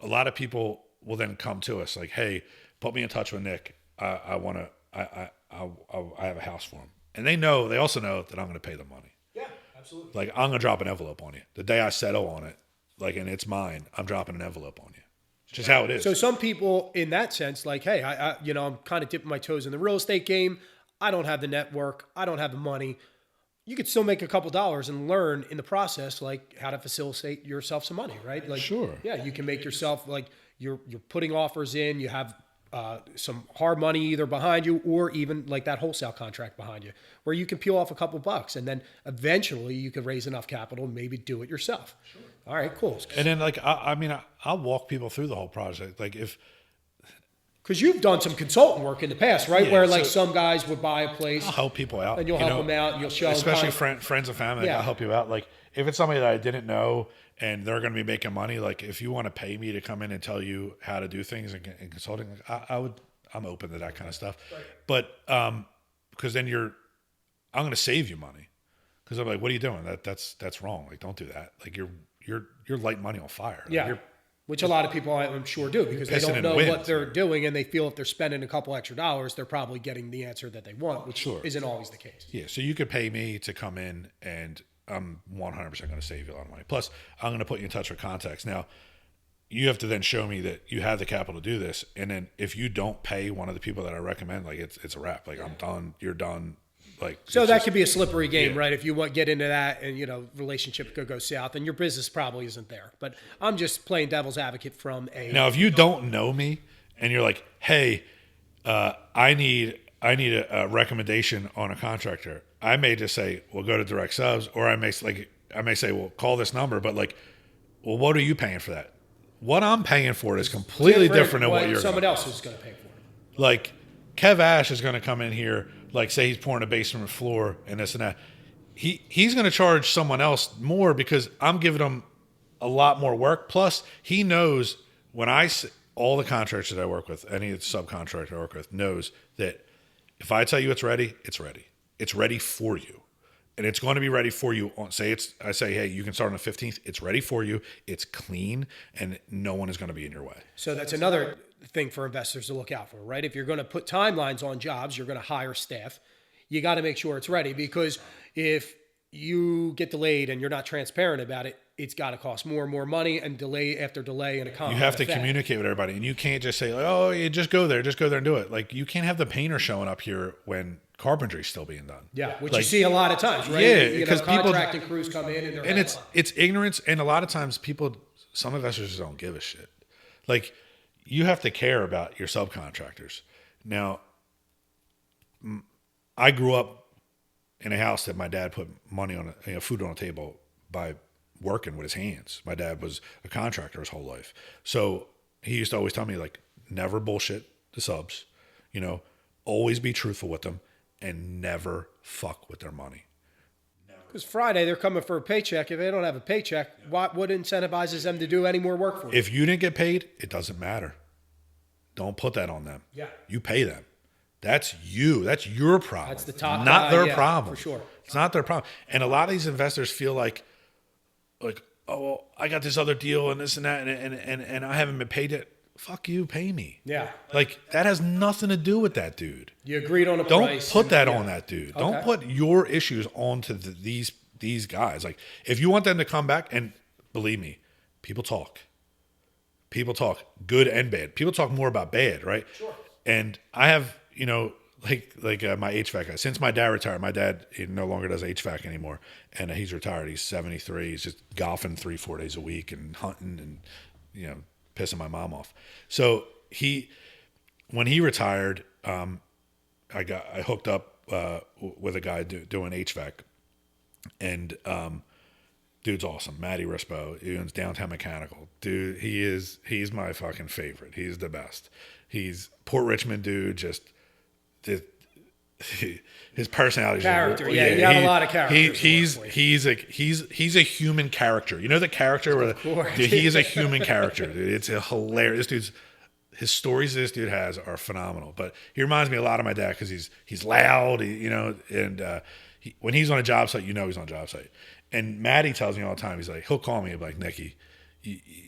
A lot of people will then come to us like, hey, put me in touch with Nick. I have a house for him. And they also know that I'm going to pay them money. Yeah, absolutely. Like, I'm going to drop an envelope on you. The day I settle on it, and it's mine, I'm dropping an envelope on you. Just how it is. So some people in that sense, like, hey, I'm kind of dipping my toes in the real estate game. I don't have the network. I don't have the money. You could still make a couple dollars and learn in the process, like how to facilitate yourself some money, right? Like, sure. Yeah, you can make yourself like you're putting offers in. You have some hard money either behind you or even like that wholesale contract behind you, where you can peel off a couple bucks, and then eventually you could raise enough capital and maybe do it yourself. Sure. All right, cool. And then like I'll walk people through the whole project, like if. Because you've done some consultant work in the past, right? Yeah, where like some guys would buy a place. I'll help people out. And you'll help them out and you'll show them. Especially friends and family, I'll help you out. Like if it's somebody that I didn't know and they're going to be making money, like if you want to pay me to come in and tell you how to do things in consulting, like I'm open to that kind of stuff. Right. But because then I'm going to save you money. Because I'm like, what are you doing? That's wrong. Like don't do that. Like you're lighting money on fire. Like, yeah. Which a lot of people, I'm sure, do because they don't know what they're doing, and they feel if they're spending a couple extra dollars, they're probably getting the answer that they want, which isn't always the case. Yeah, so you could pay me to come in, and I'm 100% going to save you a lot of money. Plus, I'm going to put you in touch with contacts. Now, you have to then show me that you have the capital to do this, and then if you don't pay one of the people that I recommend, like it's a wrap. Like I'm done, you're done. Like so that could be a slippery game, right? If you get into that and relationship could go south and your business probably isn't there. But I'm just playing devil's advocate from a. Now, if you don't know me and you're like, hey, I need a recommendation on a contractor, I may just say, well, go to direct subs, or I may say, well, call this number, but like, well, what are you paying for that? What I'm paying for is completely different than what you're. Someone else is going to pay for it. Like Kev Ash is going to come in here. Like say he's pouring a basement floor and this and that. He's going to charge someone else more because I'm giving him a lot more work. Plus he knows when all the contractors that I work with, any subcontractor I work with knows that if I tell you it's ready, it's ready. It's ready for you. And it's going to be ready for you on, I say, hey, you can start on the 15th. It's ready for you. It's clean and no one is going to be in your way. So that's another thing for investors to look out for, right? If you're going to put timelines on jobs, you're going to hire staff. You got to make sure it's ready, because if you get delayed and you're not transparent about it, it's got to cost more and more money, and delay after delay in a compound. You have to communicate with everybody, and you can't just say, like, oh, you just go there and do it. Like you can't have the painter showing up here when carpentry's still being done. Yeah, which you see a lot of times, right? Yeah, because contracting crews come in and it's ignorance, and a lot of times some investors just don't give a shit. Like you have to care about your subcontractors. Now, I grew up in a house that my dad put money on, food on a table by working with his hands. My dad was a contractor his whole life. So he used to always tell me, like, never bullshit the subs, always be truthful with them and never fuck with their money. Because Friday, they're coming for a paycheck. If they don't have a paycheck, what incentivizes them to do any more work for you? If you didn't get paid, it doesn't matter. Don't put that on them. Yeah. You pay them. That's you. That's your problem. That's the top not guy, their problem. For sure. It's not their problem. And a lot of these investors feel like, oh, well, I got this other deal and this and that, and I haven't been paid yet. Fuck you, pay me. Yeah. Like that has nothing to do with that dude. You agreed on a Don't price. Don't put that on that dude. Okay. Don't put your issues onto these guys. Like if you want them to come back, and believe me, people talk. People talk good and bad. People talk more about bad, right? Sure. And I have, like my HVAC guy. Since my dad retired, my dad no longer does HVAC anymore, and he's retired. He's 73. He's just golfing 3-4 days a week and hunting and pissing my mom off. So when he retired, I hooked up with a guy doing HVAC, and dude's awesome. Matty Rispo, he owns Downtown Mechanical. Dude, he's my fucking favorite. He's the best. He's Port Richmond dude, just his personality. Character, yeah, you have a lot of characters. He's a human character. You know the character dude, he is a human character, dude. It's a hilarious his stories this dude has are phenomenal. But he reminds me a lot of my dad because he's loud, and when he's on a job site, he's on a job site. And Maddie tells me all the time, he's like, he'll call me and be like, Nicky,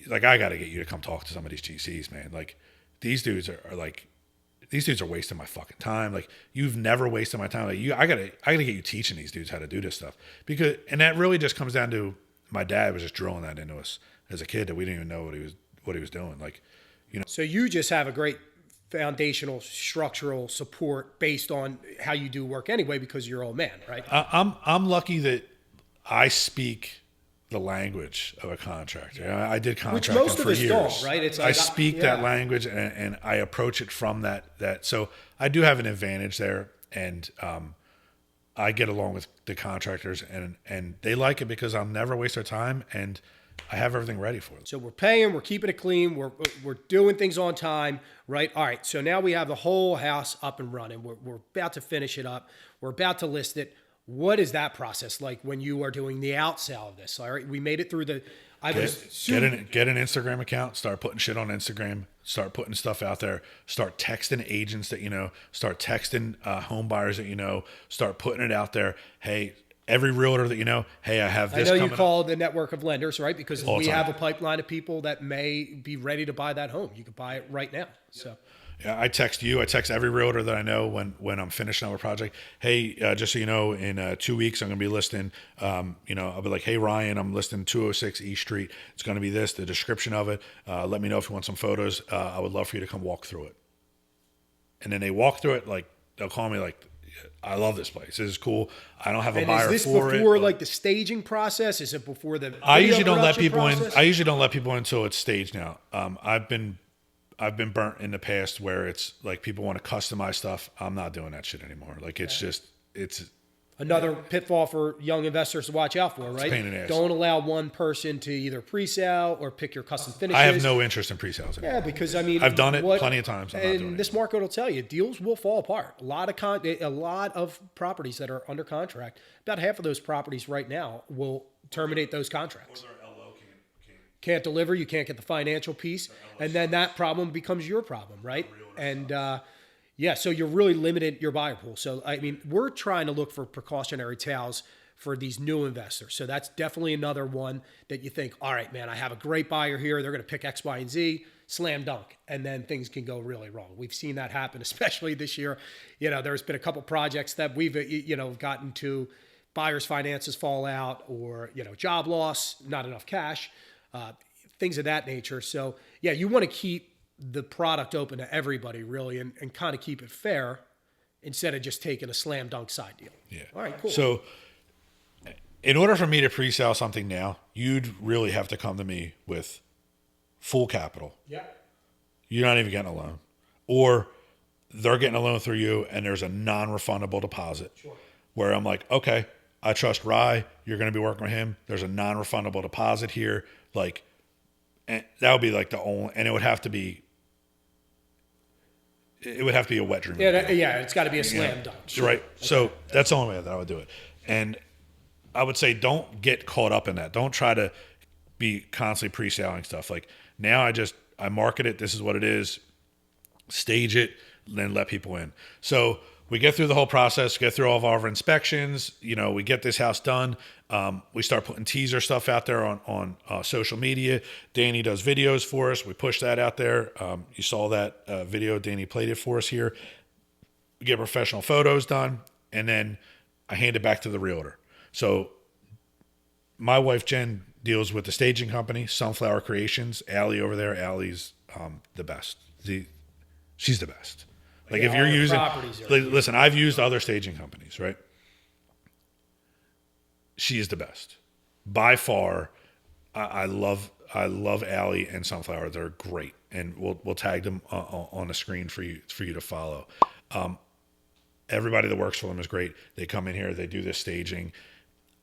like I got to get you to come talk to some of these GCs, man. Like these dudes are wasting my fucking time. Like you've never wasted my time. Like I gotta get you teaching these dudes how to do this stuff, and that really just comes down to my dad was just drilling that into us as a kid that we didn't even know what he was doing. Like So you just have a great foundational structural support based on how you do work anyway, because you're old man, right? I'm lucky that I speak the language of a contractor. I did contracting most of for us years. don't, right? It's I like, speak that language and I approach it from that. So I do have an advantage there, and I get along with the contractors, and they like it because I'll never waste their time, and I have everything ready for them. So we're paying, we're keeping it clean, we're doing things on time, right? All right, so now we have the whole house up and running. We're about to finish it up. We're about to list it. What is that process like when you are doing the outsell of this? All right, we made it through the. Get an Instagram account. Start putting shit on Instagram. Start putting stuff out there. Start texting agents that you know. Start texting home buyers that you know. Start putting it out there. Hey, every realtor that you know. Hey, I have this. I know you call the network of lenders, right? Because All the we time. have a pipeline of people that may be ready to buy that home. You could buy it right now. So. Yeah, I text you. I text every realtor that I know when I'm finishing up a project. Hey, just so you know, in 2 weeks I'm going to be listing. I'll be like, hey Ryan, I'm listing 206 East Street. It's going to be this, the description of it. Let me know if you want some photos. I would love for you to come walk through it. And then they walk through it, like they'll call me like, I love this place. This is cool. I don't have a buyer for it. Is this before like the staging process? Is it before the? I usually don't let people process? in. I usually don't let people in until it's staged now. I've been burnt in the past where it's like people want to customize stuff. I'm not doing that shit anymore. Like it's Another pitfall for young investors to watch out for, right? a pain in the ass. Don't allow one person to either pre-sale or pick your custom finishes. I have no interest in pre-sales anymore. Yeah, because I mean, I've done it plenty of times. I'm not doing and this it. market will tell you, deals will fall apart. A lot of properties that are under contract. About half of those properties right now will terminate those contracts. Can't deliver, you can't get the financial piece, and then that problem becomes your problem, right? And so you're really limited your buyer pool. So I mean, we're trying to look for precautionary tales for these new investors. So that's definitely another one that you think, all right, man, I have a great buyer here. They're going to pick X, Y, and Z, slam dunk, and then things can go really wrong. We've seen that happen, especially this year. There's been a couple projects that we've gotten to buyers' finances fall out, or job loss, not enough cash. Things of that nature. So yeah, you want to keep the product open to everybody really, and kind of keep it fair instead of just taking a slam dunk side deal. Yeah. All right, cool. So in order for me to pre-sell something now, you'd really have to come to me with full capital. Yeah. You're not even getting a loan, or they're getting a loan through you and there's a non-refundable deposit. Sure. Where I'm like, okay, I trust Rye. You're going to be working with him. There's a non-refundable deposit here. Like, and that would be like the only, and it would have to be a wet dream. Yeah, it's got to be a slam dunk. Sure. Right. So that's the only way that I would do it. And I would say, don't get caught up in that. Don't try to be constantly pre-selling stuff. Like now I market it. This is what it is. Stage it, then let people in. So we get through the whole process, get through all of our inspections. We get this house done. We start putting teaser stuff out there on social media. Danny does videos for us. We push that out there. You saw that video. Danny played it for us here. We get professional photos done, and then I hand it back to the realtor. So my wife, Jen, deals with the staging company, Sunflower Creations. Allie over there, Allie's the best. She's the best. Like if you're using, listen, I've used other staging companies, right? She is the best by far. I love Allie and Sunflower. They're great, and we'll tag them on the screen for you to follow. Everybody that works for them is great. They come in here, they do this staging.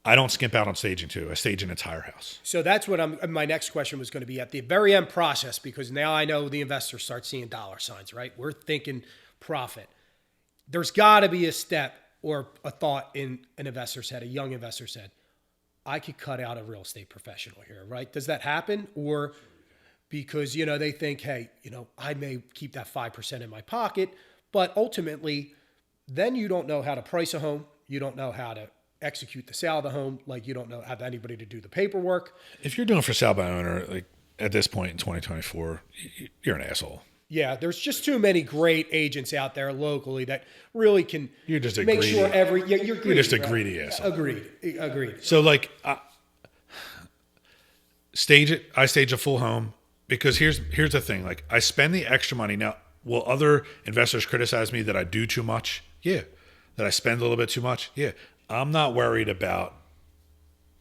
I don't skimp out on staging too. I stage an entire house. So that's what my next question was going to be at the very end process, because now I know the investors start seeing dollar signs, right? We're thinking profit. There's got to be a step or a thought in an investor's head, a young investor's head. I could cut out a real estate professional here, right? Does that happen? Or because, they think, hey, I may keep that 5% in my pocket, but ultimately then you don't know how to price a home. You don't know how to execute the sale of the home. Like you don't know have anybody to do the paperwork. If you're doing for sale by owner, like at this point in 2024, you're an asshole. Yeah, there's just too many great agents out there locally that really can you're just make sure you're greedy, you're just a right? greedy asshole. Agreed. So like stage it. I stage a full home. because here's the thing. Like, I spend the extra money. Now, will other investors criticize me that I do too much? Yeah. That I spend a little bit too much? Yeah. I'm not worried about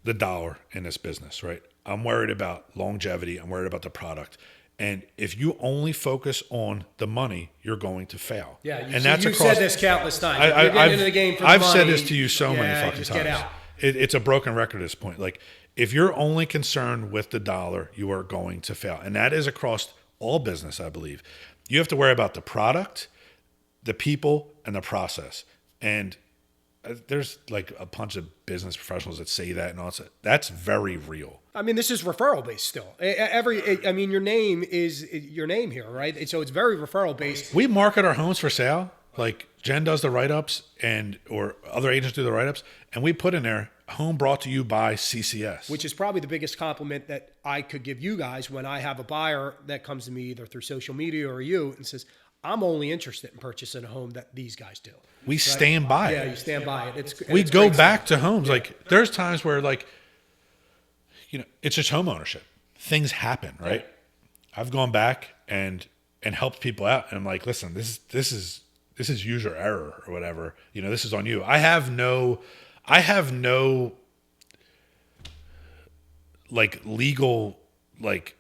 the dollar in this business, right? I'm worried about longevity. I'm worried about the product. And if you only focus on the money, you're going to fail. Yeah, and that's you've across, said this countless times. You're getting into the game for the I've money, said this to you so many fucking just times. Get out. It's a broken record at this point. Like, if you're only concerned with the dollar, you are going to fail. And that is across all business, I believe. You have to worry about the product, the people, and the process. And there's like a bunch of business professionals that say that and all that. That's very real. I mean, this is referral based still. Your name is your name here, right? So it's very referral based. We market our homes for sale. Like, Jen does the write-ups or other agents do the write-ups, and we put in there, home brought to you by CCS. Which is probably the biggest compliment that I could give you guys when I have a buyer that comes to me either through social media or you and says, I'm only interested in purchasing a home that these guys do. We stand by it. Yeah, you stand by it. We go back to homes. Like, there's times where, like, it's just home ownership. Things happen, right? Yeah. I've gone back and helped people out, and I'm like, listen, this is user error or whatever. This is on you. I have no like legal, like,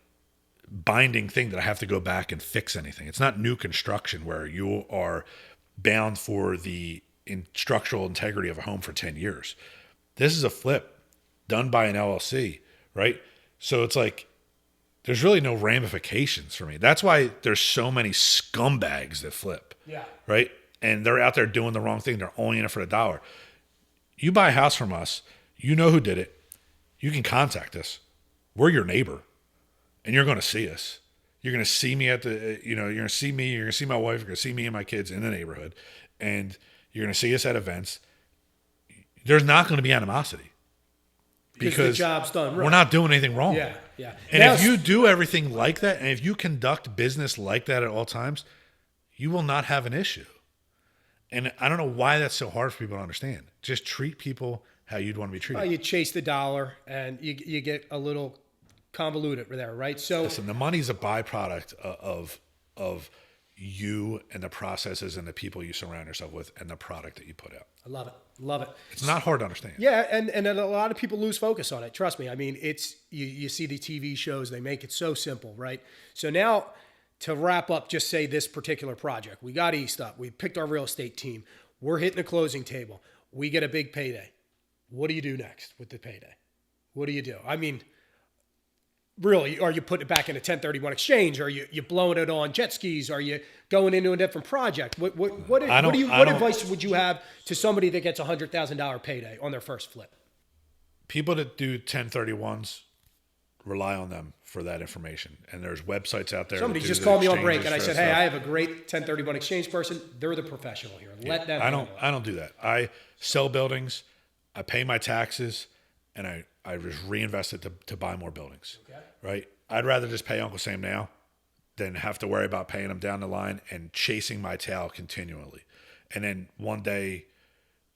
binding thing that I have to go back and fix anything. It's not new construction where you are bound for the structural integrity of a home for 10 years. This is a flip done by an LLC, right? So it's like, there's really no ramifications for me. That's why there's so many scumbags that flip. Yeah. Right? And they're out there doing the wrong thing. They're only in it for the dollar. You buy a house from us, you know who did it. You can contact us. We're your neighbor. And you're going to see us. You're going to see me you're going to see me, you're going to see my wife, you're going to see me and my kids in the neighborhood. And you're going to see us at events. There's not going to be animosity. Because the job's done right. We're not doing anything wrong. Yeah. And if you do everything like that, and if you conduct business like that at all times, you will not have an issue. And I don't know why that's so hard for people to understand. Just treat people how you'd want to be treated. Well, you chase the dollar, and you get a little convoluted there, right? So listen, the money's a byproduct of you and the processes and the people you surround yourself with and the product that you put out. I love it. It's not hard to understand. Yeah, and a lot of people lose focus on it. Trust me. I mean, it's you see the TV shows, they make it so simple, right? So now, to wrap up, just say this particular project. We got East up. We picked our real estate team. We're hitting a closing table. We get a big payday. What do you do next with the payday? What do you do? I mean, really, are you putting it back in a 1031 exchange? Are you blowing it on jet skis? Are you going into a different project? What advice would you have to somebody that gets a $100,000 payday on their first flip? People that do 1031s, rely on them for that information. And there's websites out there. Somebody just called me on break and I said, hey, I have a great 1031 exchange person. They're the professional here. Let them handle it. I don't do that. I sell buildings, I pay my taxes, and I just reinvest it to buy more buildings. Okay. Right? I'd rather just pay Uncle Sam now than have to worry about paying him down the line and chasing my tail continually. And then one day,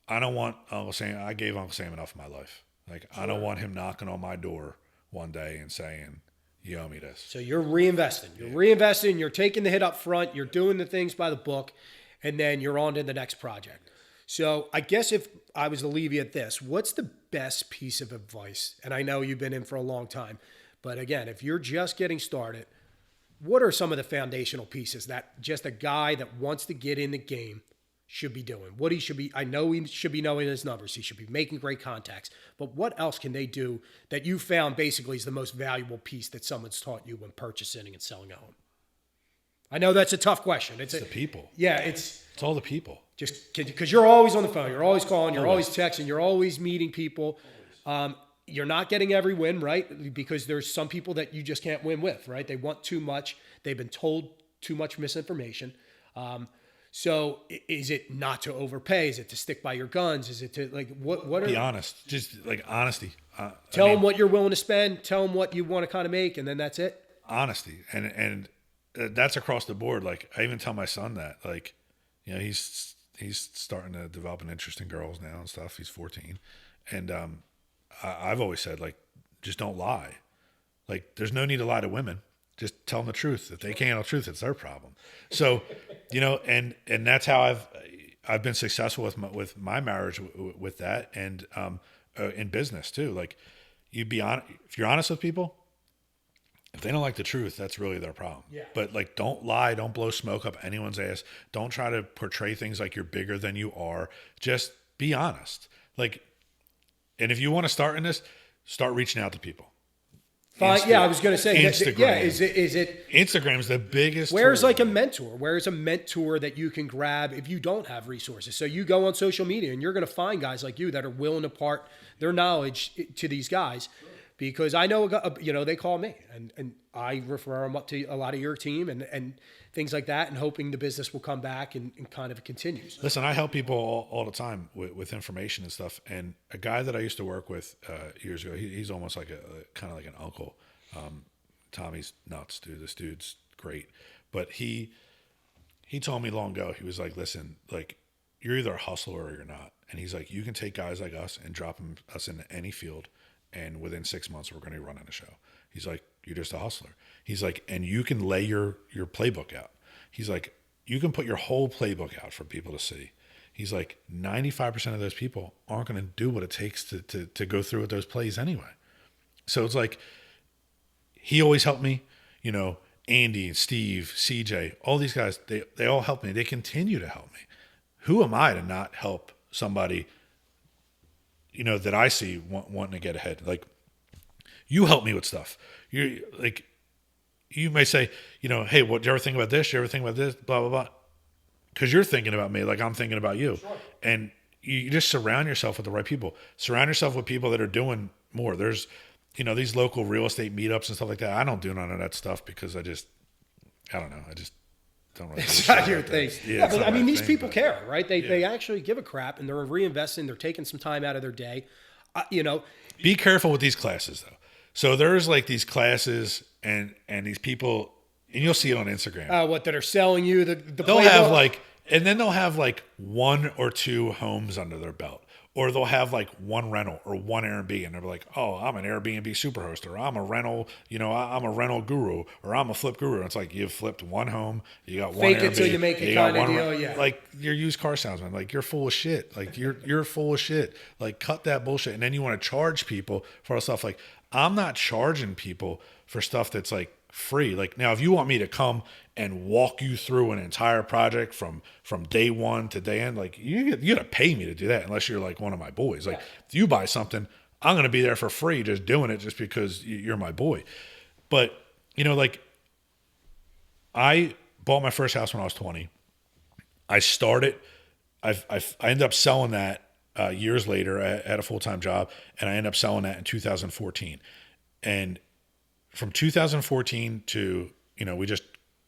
I don't want Uncle Sam. I gave Uncle Sam enough of my life. Like, sure. I don't want him knocking on my door one day and saying, you owe me this. So you're reinvesting. You're reinvesting. You're taking the hit up front. You're doing the things by the book. And then you're on to the next project. So I guess if I was to leave you at this, what's the best piece of advice? And I know you've been in for a long time. But again, if you're just getting started, what are some of the foundational pieces that just a guy that wants to get in the game should be doing? What he should be, I know he should be knowing his numbers. He should be making great contacts. But what else can they do that you found basically is the most valuable piece that someone's taught you when purchasing and selling a home? I know that's a tough question. It's the people. Yeah, it's all the people. Just because you're always on the phone, you're always calling, you're always texting, you're always meeting people. You're not getting every win, right? Because there's some people that you just can't win with, right? They want too much. They've been told too much misinformation. So is it not to overpay? Is it to stick by your guns? Is it to what are... Be honest. Just like honesty. Tell them what you're willing to spend. Tell them what you want to kind of make, and then that's it. Honesty. And that's across the board. Like, I even tell my son that, like, you know, he's starting to develop an interest in girls now and stuff. He's 14. And I've always said, like, just don't lie. Like, there's no need to lie to women. Just tell them the truth. If they can't handle the truth, it's their problem. So, and that's how I've been successful with my marriage with that, and in business too. Like, if you're honest with people, if they don't like the truth, that's really their problem. Yeah. But like, don't lie, don't blow smoke up anyone's ass. Don't try to portray things like you're bigger than you are. Just be honest. Like, and if you want to start in this, start reaching out to people. Fine. Yeah, I was going to say. Instagram. Yeah, is it? Instagram's the biggest. Where's tool. like a mentor? Where's a mentor that you can grab if you don't have resources? So you go on social media and you're going to find guys like you that are willing to part their knowledge to these guys. Because I know, they call me and I refer them up to a lot of your team and things like that, and hoping the business will come back and kind of continues. Listen, I help people all the time with information and stuff. And a guy that I used to work with years ago, he's almost like kind of like an uncle. Tommy's nuts, dude. This dude's great. But he told me long ago, he was like, listen, like, you're either a hustler or you're not. And he's like, you can take guys like us and drop us into any field, and within 6 months, we're going to be running a show. He's like, you're just a hustler. He's like, and you can lay your playbook out. He's like, you can put your whole playbook out for people to see. He's like, 95% of those people aren't going to do what it takes to go through with those plays anyway. So it's like, he always helped me, Andy, Steve, CJ, all these guys, they all help me. They continue to help me. Who am I to not help somebody that I see wanting to get ahead? Like, you help me with stuff. You like, you may say, hey, what do you ever think about this? You ever think about this? Blah, blah, blah. Because you're thinking about me like I'm thinking about you. Sure. And you just surround yourself with the right people. Surround yourself with people that are doing more. There's, these local real estate meetups and stuff like that. I don't do none of that stuff because I don't know. I just don't really. It's not your thing. Yeah, but I mean, these people care, right? They actually give a crap, and they're reinvesting. They're taking some time out of their day. Be careful with these classes, though. So there's like these classes and these people, and you'll see it on Instagram. That are selling you the they'll have like, and then they'll have like 1 or 2 homes under their belt. Or they'll have like 1 rental or 1 Airbnb, and they're like, "Oh, I'm an Airbnb superhost, or I'm a rental, I'm a rental guru, or I'm a flip guru." And it's like you've flipped 1 home, you got 1 fake Airbnb, it till you make it kind of deal. Yeah, like you're used car salesman. Like, you're full of shit. Like you're full of shit. Like, cut that bullshit. And then you want to charge people for stuff. Like, I'm not charging people for stuff that's like free. Like, now, if you want me to come and walk you through an entire project from day one to day end, like, you got to pay me to do that, unless you're like one of my boys. Like, if you buy something, I'm going to be there for free, just doing it just because you're my boy. But, like, I bought my first house when I was 20. I started, I ended up selling that years later. I had a full-time job, and I ended up selling that in 2014. And from 2014 to, we just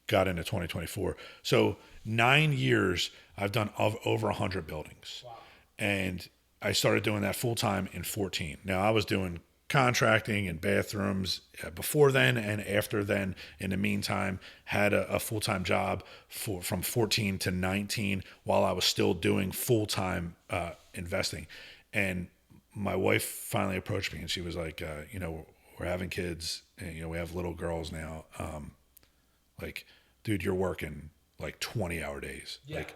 got into 2024. So 9 years, I've done over 100 buildings. Wow. And I started doing that full time in 14. Now, I was doing contracting and bathrooms before then and after then. In the meantime, had a full-time job from 14 to 19 while I was still doing full-time investing. And my wife finally approached me, and she was like, we're having kids, and, we have little girls now. Like, dude, you're working like 20-hour days. Yeah. Like,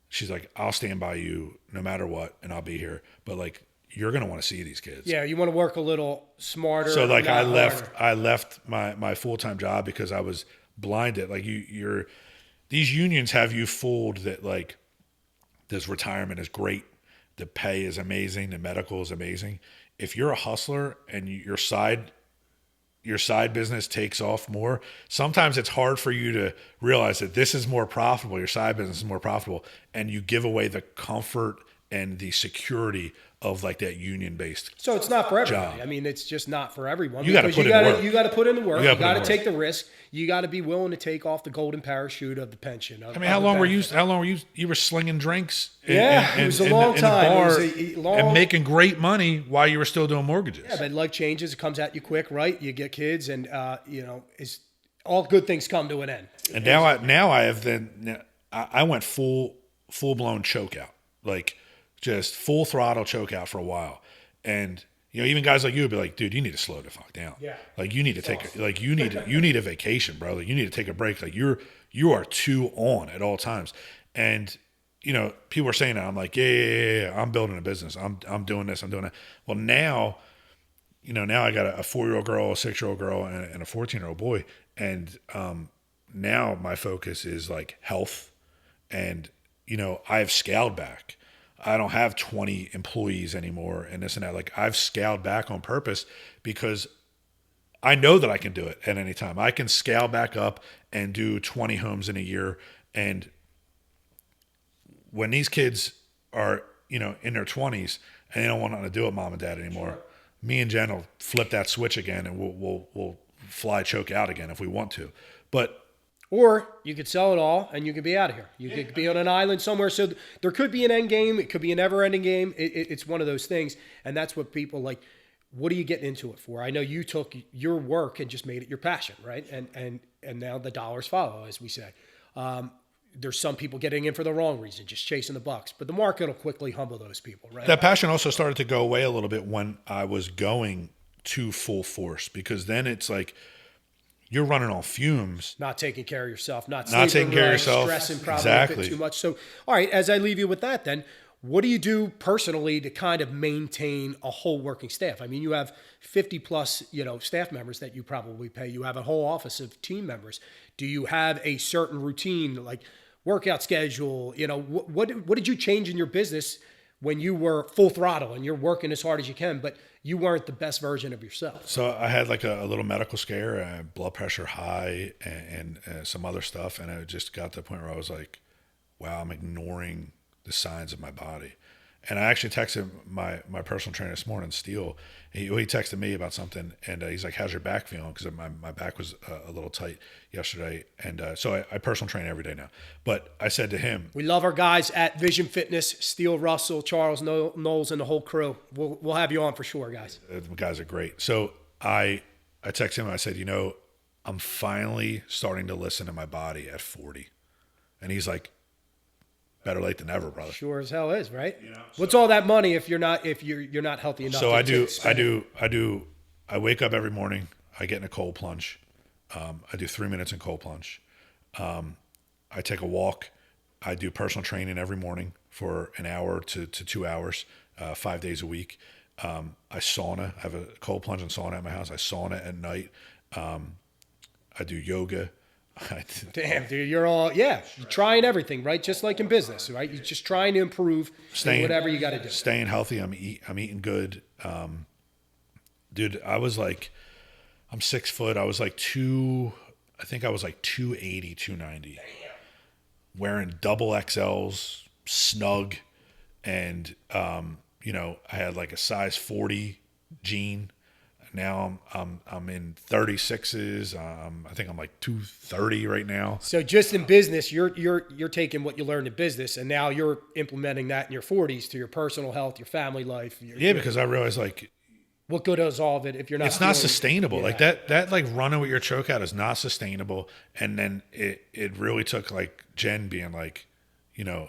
she's like, I'll stand by you no matter what, and I'll be here. But like, you're going to want to see these kids. Yeah. You want to work a little smarter. So like, I left my full-time job because I was blinded. Like, these unions have you fooled that like this retirement is great. The pay is amazing. The medical is amazing. If you're a hustler and your side business takes off more, sometimes it's hard for you to realize that this is more profitable. Your side business is more profitable, and you give away the comfort and the security of like that union-based. So it's not for everybody. Job. I mean, it's just not for everyone. You got to put in the work. You got to put in the work. You got to take the risk. You got to be willing to take off the golden parachute of the pension. How long were you? You were slinging drinks. It was a long time. It was and making great money while you were still doing mortgages. Yeah, but life changes. It comes at you quick, right? You get kids, and it's all good things come to an end. And now I went full blown choke out, like just full throttle choke out for a while. And You know, even guys like you would be like, dude, you need to slow the fuck down. Yeah. Like you need to take, like you need a vacation, bro. Like you need to take a break. Like you are too on at all times. And, you know, people are saying that. I'm like, yeah. I'm building a business. I'm doing this. I'm doing that. Well, now, you know, now I got a 4-year-old girl, a 6-year-old girl, and a 14-year-old boy. And now my focus is like health. And, you know, I've scaled back. I don't have 20 employees anymore and this and that. Like I've scaled back on purpose because I know that I can do it at any time. I can scale back up and do 20 homes in a year. And when these kids are, you know, in their 20s and they don't want to do it, mom and dad anymore, me and Jen will flip that switch again and we'll fly choke out again if we want to. But Or you could sell it all and you could be out of here. You could be on an island somewhere. So there could be an end game. It could be a never-ending game. It's one of those things. And that's what people like, what are you getting into it for? I know you took your work and just made it your passion, right? And now the dollars follow, as we say. There's some people getting in for the wrong reason, just chasing the bucks. But the market will quickly humble those people, right? that passion also started to go away a little bit when I was going to full force, because then it's like you're running on fumes. Not taking care of yourself, not taking care of yourself. Stressing probably a Exactly. bit too much. So, all right, as I leave you with that then, what do you do personally to kind of maintain a whole working staff? I mean, you have 50 plus, you know, staff members that you probably pay. You have a whole office of team members. Do you have a certain routine, like workout schedule? You know, what did you change in your business when you were full throttle and you're working as hard as you can, but you weren't the best version of yourself? So I had like a little medical scare, blood pressure high, and some other stuff. And I just got to the point where I was like, wow, I'm ignoring the signs of my body. And I actually texted my personal trainer this morning, Steele. He texted me about something, and he's like, how's your back feeling? Because my back was a little tight yesterday. And so I personal train every day now. But I said to him, We love our guys at Vision Fitness, Steele Russell, Charles Knowles, and the whole crew. We'll have you on for sure, guys. the guys are great. So I texted him, I said, you know, I'm finally starting to listen to my body at 40. And he's like, better late than never, brother. Sure as hell is, right? You know, what's all that money if you're not healthy enough? So to I wake up every morning. I get in a cold plunge. I do 3 minutes in cold plunge. I take a walk. I do personal training every morning for an hour to 2 hours, 5 days a week. I sauna. I have a cold plunge and sauna at my house. I sauna at night. I do yoga. Damn, dude, you're trying everything, right? Just like in business, right? You're just trying to improve in whatever you got to do. Staying healthy. I'm eating good. Dude, I'm 6 foot. I was like 280, 290. Damn. Wearing double XLs, snug. And, you know, I had like a size 40 jean. Now I'm in 36s. I think I'm like 230 right now. So just in business, you're taking what you learned in business, and now you're implementing that in your 40s to your personal health, your family life. Because I realized like what good is all of it if you're not? It's not sustainable. Yeah. Like that like running with your choke out is not sustainable. And then it really took like Jen being like, you know,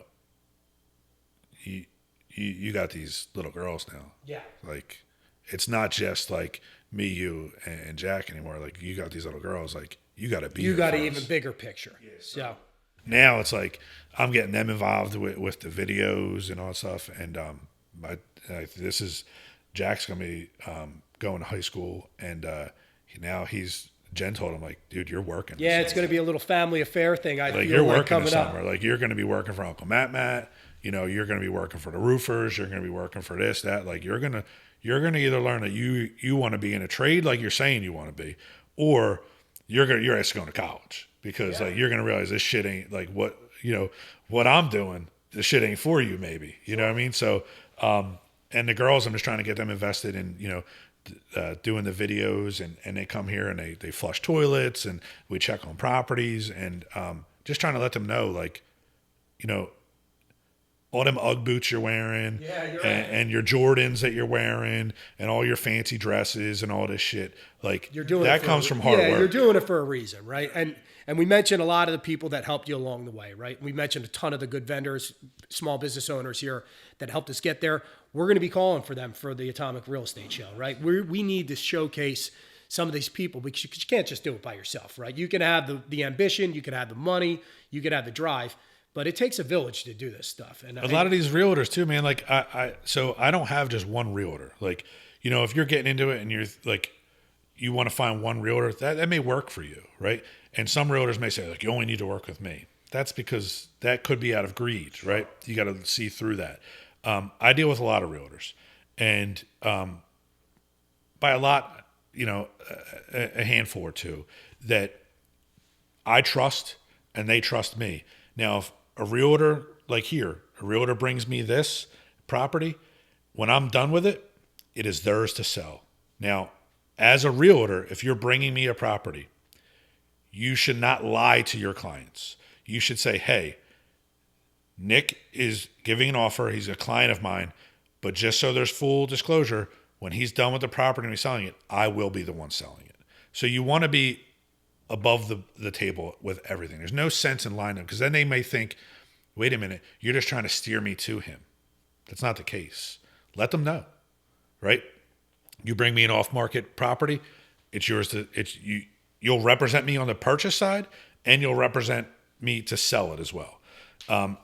you got these little girls now. Yeah. Like. It's not just like me, you, and Jack anymore. Like you got these little girls. Like you got to be. You got an even bigger picture. Yeah, so now it's like I'm getting them involved with the videos and all that stuff. And this is Jack's gonna be going to high school, and now Jen told him like, dude, you're working. Yeah, it's gonna be a little family affair thing. I feel you're like working coming this up. summer. Like you're gonna be working for Uncle Matt. You know, you're gonna be working for the roofers. You're gonna be working for this, that. Like you're gonna either learn that you want to be in a trade like you're saying you want to be, or you're actually going to college because like you're gonna realize this shit ain't like what I'm doing. This shit ain't for you, maybe. You know what I mean? So, and the girls, I'm just trying to get them invested in doing the videos, and they come here and they flush toilets and we check on properties, and just trying to let them know like, you know, all them Ugg boots you're wearing, Yeah, and your Jordans that you're wearing, and all your fancy dresses and all this shit. Like You're doing that it comes from hard yeah, work. you're doing it for a reason, right? And we mentioned a lot of the people that helped you along the way, right? We mentioned a ton of the good vendors, small business owners here that helped us get there. We're going to be calling for them for the Atomic Real Estate Show, right? We need to showcase some of these people because you can't just do it by yourself, right? You can have the ambition, you can have the money, you can have the drive, but it takes a village to do this stuff. And A lot of these realtors too, man. Like so I don't have just one realtor. Like, you know, if you're getting into it and you're like, you want to find one realtor, that may work for you, right? And some realtors may say, like, you only need to work with me. That's because that could be out of greed, right? You got to see through that. I deal with a lot of realtors, and by a lot, you know, a handful or two that I trust, and they trust me. Now, if a realtor, like here, a realtor brings me this property, when I'm done with it, it is theirs to sell. Now, as a realtor, if you're bringing me a property, you should not lie to your clients. You should say, hey, Nick is giving an offer. He's a client of mine. But just so there's full disclosure, when he's done with the property and he's selling it, I will be the one selling it. So you want to be above the table with everything. There's no sense in lying to them, because then they may think, wait a minute, you're just trying to steer me to him. That's not the case. Let them know, right? You bring me an off-market property, it's yours to, you'll represent me on the purchase side, and you'll represent me to sell it as well.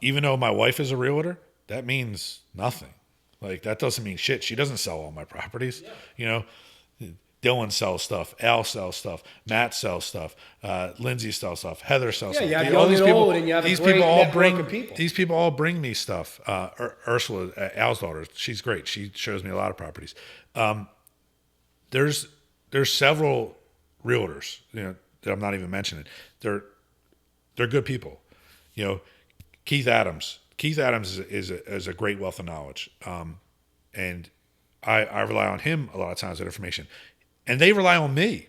Even though my wife is a realtor, that means nothing. Like, that doesn't mean shit. She doesn't sell all my properties. Yeah. You know, Dylan sells stuff. Al sells stuff. Matt sells stuff. Lindsay sells stuff. Heather sells stuff. Yeah, you have young and old, and you have these a great people all network bring of people. These people all bring me stuff. Ursula, Al's daughter, she's great. She shows me a lot of properties. There's several realtors, you know, that I'm not even mentioning. They're good people. You know, Keith Adams. Keith Adams is a great wealth of knowledge, and I rely on him a lot of times with information, and they rely on me.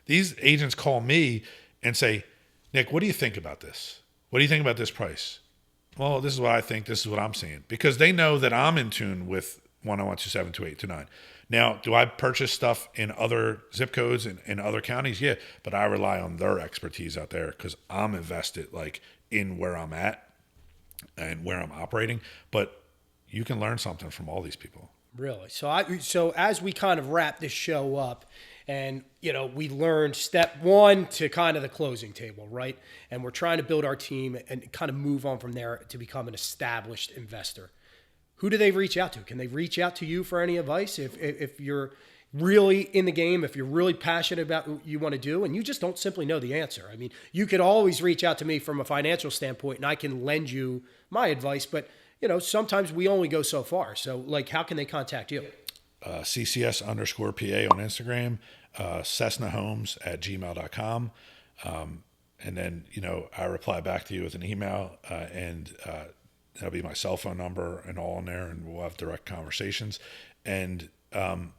These agents call me and say, Nick, what do you think about this? What do you think about this price? Well, this is what I think. This is what I'm seeing, because they know that I'm in tune with 10127, 2829. Now, do I purchase stuff in other zip codes and in other counties? Yeah, but I rely on their expertise out there because I'm invested like in where I'm at and where I'm operating. But you can learn something from all these people. Really? So as we kind of wrap this show up, and you know, we learned step one to kind of the closing table, right? And we're trying to build our team and kind of move on from there to become an established investor. Who do they reach out to? Can they reach out to you for any advice if you're really in the game, if you're really passionate about what you want to do, and you just don't simply know the answer? I mean, you could always reach out to me from a financial standpoint, and I can lend you my advice, but you know, sometimes we only go so far. So, like, how can they contact you? CCS_PA on Instagram, CessnaHomes@gmail.com. And then, you know, I reply back to you with an email, and that'll be my cell phone number and all in there, and we'll have direct conversations. And I'm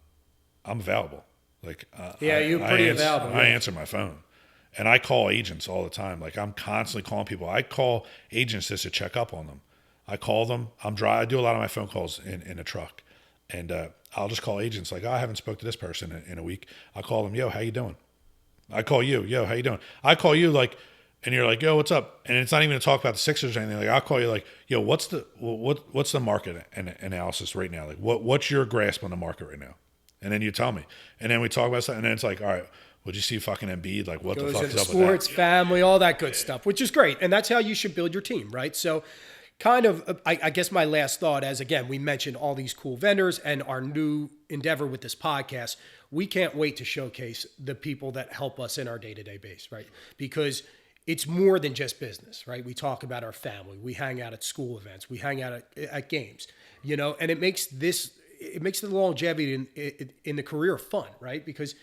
available. Like, you're pretty available. I answer my phone. And I call agents all the time. Like, I'm constantly calling people. I call agents just to check up on them. I call them. I do a lot of my phone calls in a truck, and I'll just call agents like, I haven't spoke to this person in a week. I'll call them, yo, how you doing? I call you, yo, how you doing? I call you like, and you're like, yo, what's up? And it's not even to talk about the Sixers or anything. Like, I'll call you like, yo, what's the market analysis right now? Like, what's your grasp on the market right now? And then you tell me, and then we talk about stuff, and then it's like, all right, would you see fucking Embiid? Like, what the fuck is up sports, with that? family, all that good stuff, which is great, and that's how you should build your team, right? So. Kind of, I guess my last thought, as again, we mentioned all these cool vendors and our new endeavor with this podcast, we can't wait to showcase the people that help us in our day-to-day base, right? Because it's more than just business, right? We talk about our family. We hang out at school events. We hang out at games, you know, and it makes the longevity in the career fun, right? Because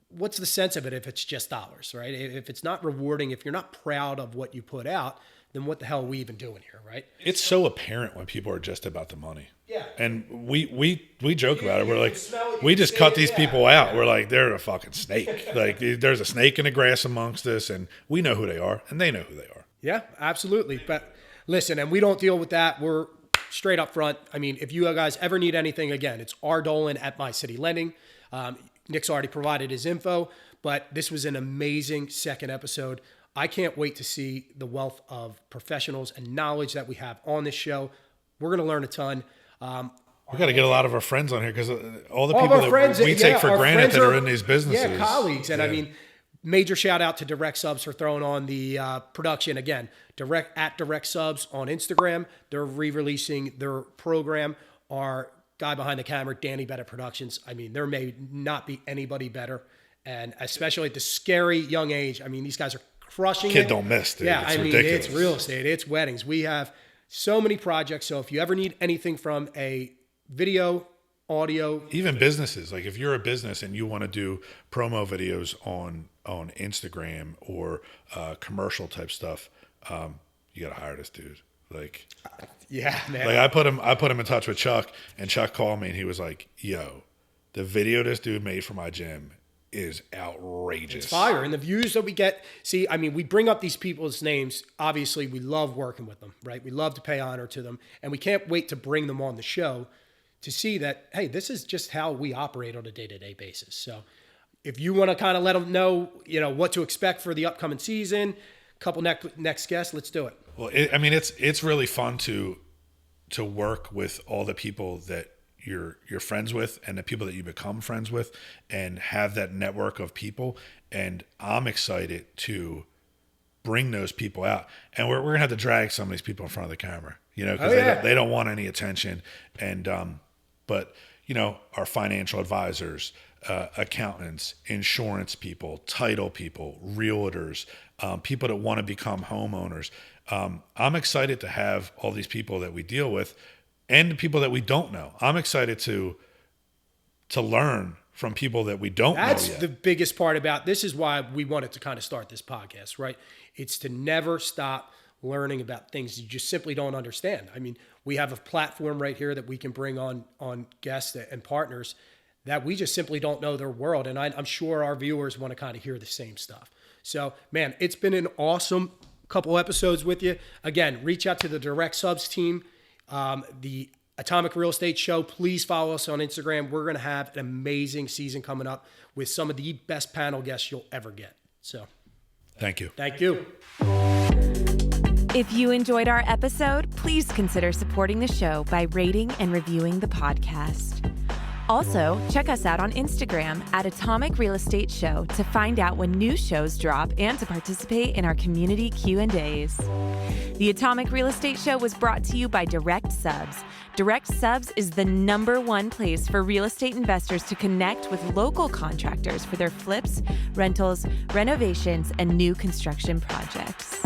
what's the sense of it if it's just dollars, right? If it's not rewarding, if you're not proud of what you put out, then what the hell are we even doing here, right? It's so apparent when people are just about the money. Yeah. And we joke about it. We're like, we just cut these people out. We're like, they're a fucking snake. Like, there's a snake in the grass amongst us, and we know who they are, and they know who they are. Yeah, absolutely. But listen, and we don't deal with that. We're straight up front. I mean, if you guys ever need anything, again, it's R. Dolan at My City Lending. Nick's already provided his info, but this was an amazing second episode. I can't wait to see the wealth of professionals and knowledge that we have on this show. We're going to learn a ton. We got to get a lot of our friends on here because all the people that we take for granted that are in these businesses. Yeah, colleagues. And I mean, major shout out to Direct Subs for throwing on the production. Again, Direct Subs on Instagram. They're re-releasing their program. Our guy behind the camera, Danny Bennett Productions. I mean, there may not be anybody better. And especially at the scary young age. I mean, these guys are crushing it. Kid don't miss, dude. Yeah, it's it's ridiculous. real estate. It's weddings. We have so many projects. So if you ever need anything from a video, audio, even businesses, like if you're a business and you want to do promo videos on Instagram or commercial type stuff, you got to hire this dude. Like, yeah, man. Like I put him in touch with Chuck, and Chuck called me and he was like, "Yo, the video this dude made for my gym is outrageous. It's fire." And the views that we get, see, I mean, we bring up these people's names. Obviously, we love working with them, right? We love to pay honor to them. And we can't wait to bring them on the show to see that, hey, this is just how we operate on a day-to-day basis. So if you want to kind of let them know, what to expect for the upcoming season, couple next guests, let's do it. Well, it's really fun to work with all the people that you're friends with and the people that you become friends with and have that network of people. And I'm excited to bring those people out. And we're going to have to drag some of these people in front of the camera, because they don't want any attention. And, but our financial advisors, accountants, insurance people, title people, realtors, people that want to become homeowners. I'm excited to have all these people that we deal with and people that we don't know. I'm excited to learn from people that we don't know yet. That's the biggest part about this is why we wanted to kind of start this podcast, right? It's to never stop learning about things you just simply don't understand. I mean, we have a platform right here that we can bring on guests and partners that we just simply don't know their world. And I'm sure our viewers want to kind of hear the same stuff. So, man, it's been an awesome couple episodes with you. Again, reach out to the Direct Subs team. The Atomic Real Estate Show, please follow us on Instagram. We're going to have an amazing season coming up with some of the best panel guests you'll ever get. So, thank you. Thank you. If you enjoyed our episode, please consider supporting the show by rating and reviewing the podcast. Also, check us out on Instagram at Atomic Real Estate Show to find out when new shows drop and to participate in our community Q&As. The Atomic Real Estate Show was brought to you by Direct Subs. Direct Subs is the #1 place for real estate investors to connect with local contractors for their flips, rentals, renovations, and new construction projects.